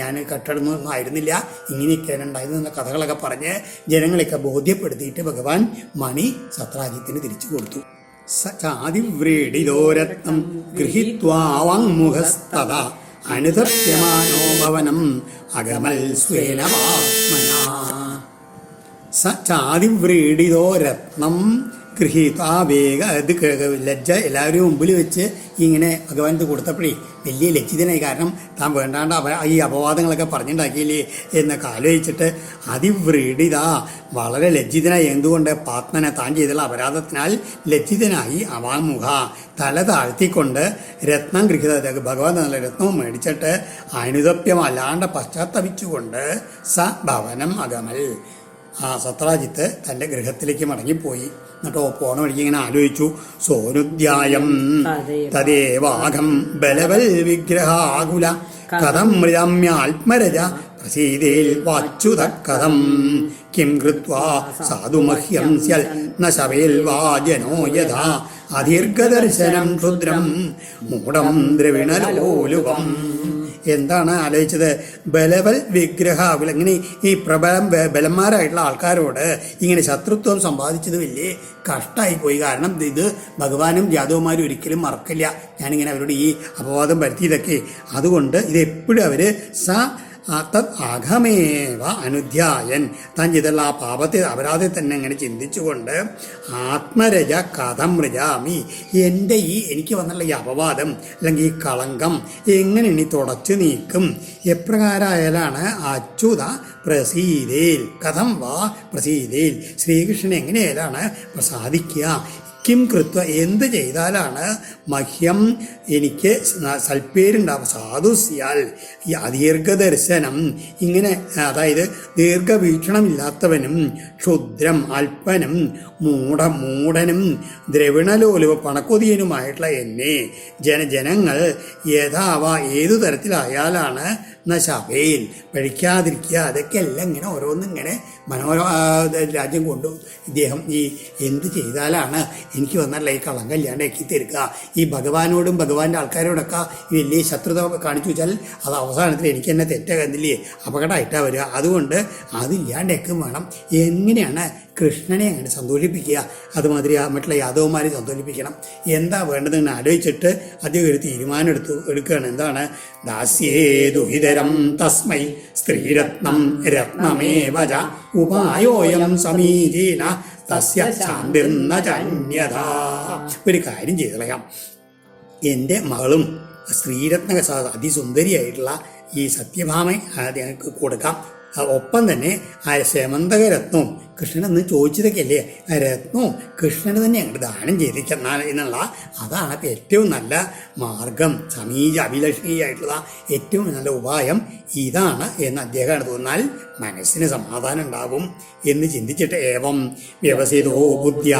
ഞാൻ കെട്ടടൊന്നും ആയിരുന്നില്ല, ഇങ്ങനെയൊക്കെയാണ് ഉണ്ടായിരുന്ന കഥകളൊക്കെ പറഞ്ഞ് ജനങ്ങളെയൊക്കെ ബോധ്യപ്പെടുത്തിയിട്ട് ഭഗവാൻ മണി സത്രാജിത്തിന് തിരിച്ചു കൊടുത്തു. ചാതിവ്രീഡിതോരത്നം ഗൃഹീത്വാവാങ്മുഖസ്തദ അനുദർശ്യമാനോ ഭവനം അഗമൽ സ്വേനവാത്മനാ. ചാതിവ്രീഡിതോ രത്നം ഗൃഹീത്വ ആ ലജ്ജ എല്ലാവരും മുമ്പിൽ വെച്ച് ഇങ്ങനെ ഭഗവാൻ ഇത് കൊടുത്തപ്പോഴേ വലിയ ലജ്ജിതനായി. കാരണം താൻ വേണ്ടാണ്ട് ഈ അപവാദങ്ങളൊക്കെ പറഞ്ഞുണ്ടാക്കിയില്ലേ എന്നൊക്കെ ആലോചിച്ചിട്ട് അതിവ്രീഡിത വളരെ ലജ്ജിതനായി. എന്തുകൊണ്ട്? പാത്മനെ താൻ ചെയ്തുള്ള അപരാധത്തിനാൽ ലജ്ജിതനായി അവാമുഖ തല താഴ്ത്തിക്കൊണ്ട് രത്നം ഗൃഹീത ഭഗവാൻ നല്ല രത്നവും മേടിച്ചിട്ട് അനുതപ്യമല്ലാണ്ട് പശ്ചാത്തപിച്ചുകൊണ്ട് സ ഭവനം അഗമൽ ആ സത്രാജിത്ത് തൻ്റെ ഗൃഹത്തിലേക്ക് മടങ്ങിപ്പോയി. എന്നിട്ടോ പോണ വഴിക്ക് ഇങ്ങനെ ആലോചിച്ചു. സോനുദ്യായം തദേവാഘം ബലവൽ വിഗ്രഹാകുല കഥം മൃജമ്യാത്മരജ പ്രസീതേൽ വാച്യുത കഥം കിം കൃത്വാ സാധുമഹ്യം സ്യൽ ന ശവേൽ വാ ജനോ യഥാ അദീർഘദർശനം ക്ഷുദ്രം മൂഢം ദ്രവിണലോലുപം. എന്താണ് ആലോചിച്ചത്? ബലവൽ വിഗ്രഹാകുല ഇങ്ങനെ ഈ ബലന്മാരായിട്ടുള്ള ആൾക്കാരോട് ഇങ്ങനെ ശത്രുത്വം സമ്പാദിച്ചത് വലിയ കഷ്ടമായി പോയി. കാരണം ഇത് ഭഗവാനും യാദവന്മാരും ഒരിക്കലും മറക്കില്ല. ഞാനിങ്ങനെ അവരോട് ഈ അപവാദം വരുത്തിയതൊക്കെ. അതുകൊണ്ട് ഇതെപ്പോഴും അവർ തത് അഘമേവ അനുധ്യായൻ താൻ ചെയ്തുള്ള ആ പാപത്തെ അപരാധത്തെ തന്നെ അങ്ങനെ ചിന്തിച്ചുകൊണ്ട് ആത്മരജ കഥം മൃജാമി എനിക്ക് വന്നുള്ള ഈ അപവാദം അല്ലെങ്കിൽ ഈ കളങ്കം എങ്ങനെ ഇനി തുടച്ചു നീക്കും? എപ്രകാരമായാലാണ് അച്യുത പ്രസീതേൽ കഥം വാ പ്രസീതേൽ ശ്രീകൃഷ്ണൻ എങ്ങനെയാലാണ് പ്രസാദിക്കുക? കിം കൃത്വ എന്ത് ചെയ്താലാണ് മഹ്യം എനിക്ക് സൽപ്പേരുണ്ടാവും? സാധുസ്യാൽ ഈ അദീർഘദർശനം ഇങ്ങനെ അതായത് ദീർഘവീക്ഷണമില്ലാത്തവനും ക്ഷുദ്രം അല്പനും മൂഢനും ദ്രവിണലോലുവ പണക്കൊതിയനുമായിട്ടുള്ള എന്നെ ജനങ്ങൾ യഥാവ ഏതു തരത്തിലായാലാണ് ശബയിൽ പഴിക്കാതിരിക്കുക. അതൊക്കെ എല്ലാം ഇങ്ങനെ ഓരോന്നിങ്ങനെ രാജ്യം കൊണ്ടു ഇദ്ദേഹം ഈ എന്ത് ചെയ്താലാണ് എനിക്ക് വന്നല്ല ഈ കളങ്കല്ലാണ്ടാക്കി തീർക്കുക? ഈ ഭഗവാനോടും ഭഗവാന്റെ ആൾക്കാരോടൊക്കെ ഈ വലിയ ശത്രുത കാണിച്ചു വെച്ചാൽ അത് അവസാനത്തിൽ എനിക്ക് തന്നെ തെറ്റകന്നില്ലേ അപകടമായിട്ടാണ് വരിക. അതുകൊണ്ട് അതില്ലാണ്ടേക്കും വേണം. എങ്ങനെയാണ് കൃഷ്ണനെ അങ്ങനെ സന്തോഷിപ്പിക്കുക? അതുമാതിരി മറ്റുള്ള യാദവന്മാരെ സന്തോഷിപ്പിക്കണം. എന്താ വേണ്ടതെന്ന് ആലോചിച്ചിട്ട് അദ്ദേഹം ഒരു തീരുമാനം എടുക്കുകയാണ്. എന്താണ്? ദാസ്യേ ദുഹിതരം തസ്മൈ സ്ത്രീരത്നം രത്നമേവച ഉപായോയം സമീചീന തസ്യ ശാന്തിർന്ന ചന്യത. ഒരു കാര്യം ചെയ്തു കളയാം. എൻ്റെ മകളും സ്ത്രീരത്ന അതിസുന്ദരിയായിട്ടുള്ള ഈ സത്യഭാമ ഞങ്ങൾക്ക് കൊടുക്കാം. ഒപ്പം തന്നെ ആ ശമന്തകരത്നവും കൃഷ്ണൻ എന്ന് ചോദിച്ചതൊക്കെ അല്ലേ, ആ രത്നവും കൃഷ്ണന് തന്നെ അങ്ങോട്ട് ദാനം ചെയ്തിരിക്കുന്ന എന്നുള്ള അതാണ് ഇപ്പം ഏറ്റവും നല്ല മാർഗം. അഭിലഷണീയായിട്ടുള്ള ഏറ്റവും നല്ല ഉപായം ഇതാണ് എന്ന് അദ്ദേഹമാണ് തോന്നാൽ മനസ്സിന് സമാധാനം ഉണ്ടാവും എന്ന് ചിന്തിച്ചിട്ട് ഏവം വ്യവസിതോ ബുദ്ധ്യ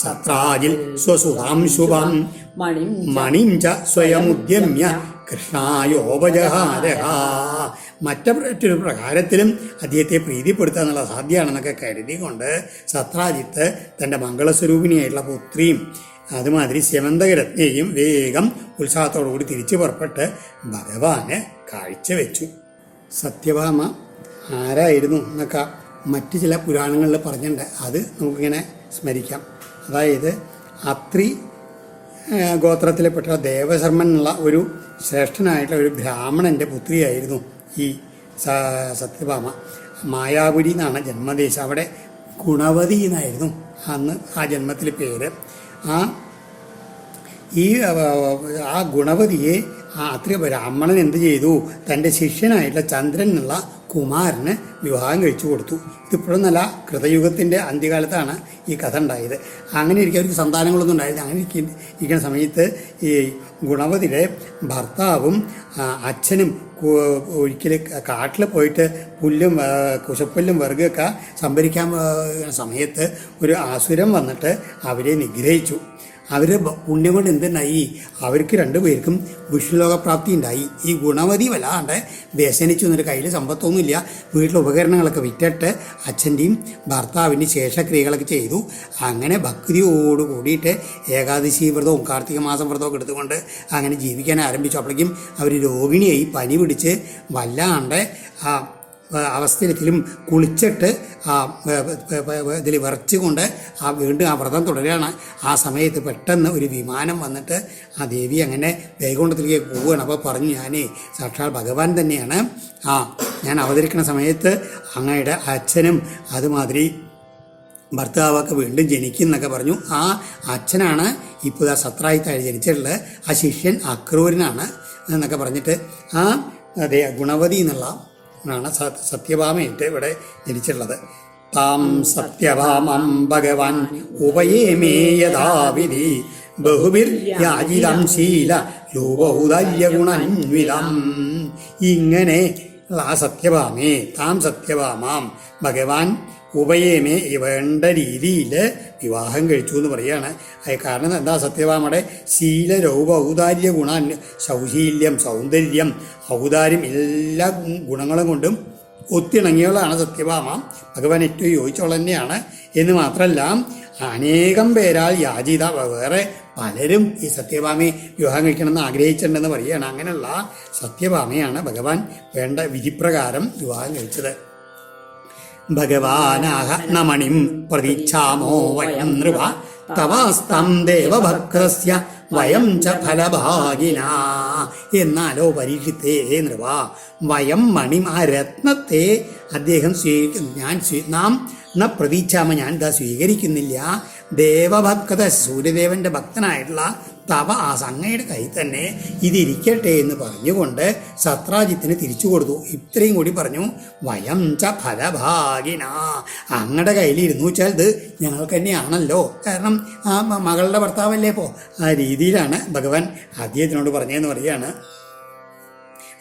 സത്രാജിൽ സ്വസുതാം ശുഭം മണിം ച സ്വയമുദ്യമ്യ കൃഷ്ണായോപജഹാരഹ. മറ്റൊരു പ്രകാരത്തിലും അദ്ദേഹത്തെ പ്രീതിപ്പെടുത്തുക എന്നുള്ള സാധ്യമാണെന്നൊക്കെ കരുതിക്കൊണ്ട് സത്രാജിത്ത് തൻ്റെ മംഗളസ്വരൂപിണിയായിട്ടുള്ള പുത്രിയും അതുമാതിരി സ്യമന്തകരത്നെയും വേഗം ഉത്സാഹത്തോടുകൂടി തിരിച്ചു പുറപ്പെട്ട് ഭഗവാന് കാഴ്ചവെച്ചു. സത്യഭാമ ആരായിരുന്നു എന്നൊക്കെ മറ്റു ചില പുരാണങ്ങളിൽ പറഞ്ഞിട്ടുണ്ട്. അത് നമുക്കിങ്ങനെ സ്മരിക്കാം. അതായത് അത്രി ഗോത്രത്തിൽപ്പെട്ട ദേവശർമ്മൻ എന്നുള്ള ഒരു ശ്രേഷ്ഠനായിട്ടുള്ള ഒരു ബ്രാഹ്മണൻ്റെ പുത്രിയായിരുന്നു ഈ സത്യഭാമ. മായാപുരി എന്നാണ് ജന്മദേശം. അവിടെ ഗുണവതി എന്നായിരുന്നു അന്ന് ആ ജന്മത്തിൽ പേര്. ആ ഗുണവതിയെ അത്രി ബ്രാഹ്മണൻ എന്ത് ചെയ്തു? തൻ്റെ ശിഷ്യനായിട്ടുള്ള ചന്ദ്രൻ എന്നുള്ള കുമാരന് വിവാഹം കഴിച്ചു കൊടുത്തു. ഇതിപ്പോഴും നല്ല കൃതയുഗത്തിൻ്റെ അന്ത്യകാലത്താണ് ഈ കഥ ഉണ്ടായത്. അങ്ങനെ ഇരിക്കുക അവർക്ക് സന്താനങ്ങളൊന്നും ഉണ്ടായില്ല. അങ്ങനെ ഇരിക്കുന്ന സമയത്ത് ഈ ഗുണവതിയുടെ ഭർത്താവും അച്ഛനും ഒരിക്കൽ കാട്ടിൽ പോയിട്ട് കുശപ്പുല്ലും വിറകൊക്കെ സംഭരിക്കാൻ സമയത്ത് ഒരു അസുരൻ വന്നിട്ട് അവരെ നിഗ്രഹിച്ചു. അവർ പുണ്യം കൊണ്ട് എന്തുണ്ടായി? അവർക്ക് രണ്ടുപേർക്കും വിഷ്ണുലോകപ്രാപ്തി ഉണ്ടായി. ഈ ഗുണവതി വല്ലാണ്ട് വ്യസനിച്ചു. എന്നിട്ട് കയ്യിൽ സമ്പത്തൊന്നുമില്ല. വീട്ടിലെ ഉപകരണങ്ങളൊക്കെ വിറ്റിട്ട് അച്ഛൻ്റെയും ഭർത്താവിൻ്റെയും ശേഷക്രിയകളൊക്കെ ചെയ്തു. അങ്ങനെ ഭക്തിയോട് കൂടിയിട്ട് ഏകാദശി വ്രതവും കാർത്തിക മാസം വ്രതമൊക്കെ എടുത്തുകൊണ്ട് അങ്ങനെ ജീവിക്കാൻ ആരംഭിച്ചു. അപ്പോഴേക്കും അവർ രോഗിണിയായി പനി പിടിച്ച് വല്ലാണ്ട് അവസ്ഥയിലും കുളിച്ചിട്ട് ഇതിൽ വിറച്ചുകൊണ്ട് വീണ്ടും ആ വ്രതം തുടരുകയാണ്. ആ സമയത്ത് പെട്ടെന്ന് ഒരു വിമാനം വന്നിട്ട് ആ ദേവി അങ്ങനെ വൈകുണ്ഠത്തിലേക്ക് പോവുകയാണ്. അപ്പോൾ പറഞ്ഞു, ഞാൻ സാക്ഷാൽ ഭഗവാൻ തന്നെയാണ്. ഞാൻ അവതരിക്കുന്ന സമയത്ത് അങ്ങയുടെ അച്ഛനും അതുമാതിരി ഭർത്താവൊക്കെ വീണ്ടും ജനിക്കും എന്നൊക്കെ പറഞ്ഞു. ആ അച്ഛനാണ് ഇപ്പോൾ ആ സത്രാജിത്തായി ജനിച്ചിട്ടുള്ളത്. ആ ശിഷ്യൻ അക്രൂരനാണ് എന്നൊക്കെ പറഞ്ഞിട്ട് ആ അതെ ഗുണവതി എന്നുള്ള ആണ് സത്യഭാമയായിട്ട് ഇവിടെ ജനിച്ചിട്ടുള്ളത്. താം സത്യഭാമം ഭഗവാൻ ഉപയേമേ യഥാവിധി ബഹുബിർ യാജിതം ശീല രൂപൗദാര്യ ഗുണന്വിതം. ഇങ്ങനെ ആ സത്യഭാമേ താം സത്യഭാമാം ഭഗവാൻ ഉപയമേ വേണ്ട രീതിയിൽ വിവാഹം കഴിച്ചു എന്ന് പറയുകയാണ്. കാരണം എന്താ, സത്യഭാമയുടെ ശീലരൂപ ഔദാര്യ ഗുണ സൗശീല്യം സൗന്ദര്യം ഔദാര്യം എല്ലാ ഗുണങ്ങളും കൊണ്ടും ഒത്തിണങ്ങിയവളാണ് സത്യഭാമ. ഭഗവാൻ ഏറ്റവും യോജിച്ചവൾ തന്നെയാണ് എന്ന് മാത്രമല്ല അനേകം പേരാൽ യാചിത വേറെ പലരും ഈ സത്യഭാമയെ വിവാഹം കഴിക്കണമെന്ന് ആഗ്രഹിച്ചിട്ടുണ്ടെന്ന് പറയുകയാണ്. അങ്ങനെയുള്ള സത്യഭാമയാണ് ഭഗവാൻ വേണ്ട വിധിപ്രകാരം വിവാഹം കഴിച്ചത്. ഭഗവാനാഹ നമണിം പ്രതീക്ഷാമോ വയം നൃപ തവാസ്തം ദേവഭക്തസ്യ വയം ച ഫലഭാഗിന. എന്നാലോ പരീക്ഷിത്തേ നൃപ വയം മണിം ആ രത്നത്തെ അദ്ദേഹം നാം ന പ്രതീക്ഷാമ ഞാൻ ഇതാ സ്വീകരിക്കുന്നില്ല. ദേവഭക്ത സൂര്യദേവന്റെ ഭക്തനായിട്ടുള്ള തവ ആ അങ്ങയുടെ കയ്യിൽ തന്നെ ഇതിരിക്കട്ടെ എന്ന് പറഞ്ഞുകൊണ്ട് സത്രാജിത്തിന് തിരിച്ചു കൊടുത്തു. ഇത്രയും കൂടി പറഞ്ഞു, വയം ച ഫലഭാഗിന, അങ്ങയുടെ കയ്യിലിരുന്നു വെച്ചാൽ ഇത് ഞങ്ങൾക്ക് തന്നെയാണല്ലോ, കാരണം ആ മകളുടെ ഭർത്താവല്ലേ. ഇപ്പോൾ ആ രീതിയിലാണ് ഭഗവാൻ അദ്ദേഹത്തിനോട് പറഞ്ഞതെന്ന് പറയുകയാണ്.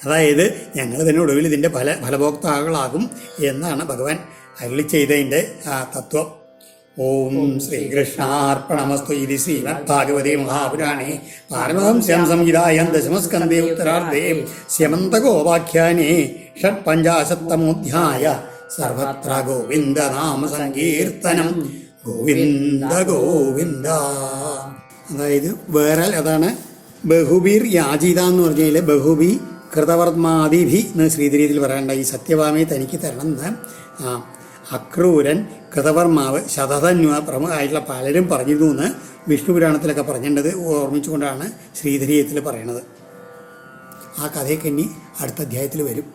അതായത് ഞങ്ങൾ തന്നെ ഒടുവിൽ ഇതിൻ്റെ ഫലഭോക്താക്കളാകും എന്നാണ് ഭഗവാൻ അരുളി ചെയ്തതിൻ്റെ തത്വം. ഓം ശ്രീകൃഷ്ണാർപ്പണമസ്തു. ഇത് ശ്രീമദ്ഭാഗവതേ മഹാപുരാണേ പാരമഹംസ്യാം സംഹിതായാം ദശമസ്കന്ധേ ഉത്തരാർദ്ധേ സ്യമന്തകോപാഖ്യാനേ ഷഡ്പഞ്ചാശത്തമോധ്യായ സർവത്ര ഗോവിന്ദനാമ സങ്കീർത്തനം. ഗോവിന്ദ ഗോവിന്ദ. അതായത് വേറെ അതാണ് ബഹുബീർ യാചിത എന്ന് പറഞ്ഞാൽ ബഹുബി കൃതവർമാദിഭി എന്ന് ശ്രീധരീതിയിൽ പറയേണ്ട ഈ സത്യഭാമയെ തനിക്ക് തരണം എന്ന് അക്രൂരൻ കൃതവർമാവ് ശതധന്വ പ്രമുഖമായിട്ടുള്ള പലരും പറഞ്ഞിരുന്നു എന്ന് വിഷ്ണുപുരാണത്തിലൊക്കെ പറഞ്ഞിട്ടുള്ളത് ഓർമ്മിച്ചുകൊണ്ടാണ് ശ്രീധരീയത്തിൽ പറയണത്. ആ കഥയൊക്കെ ഇനി അടുത്ത അധ്യായത്തിൽ വരും.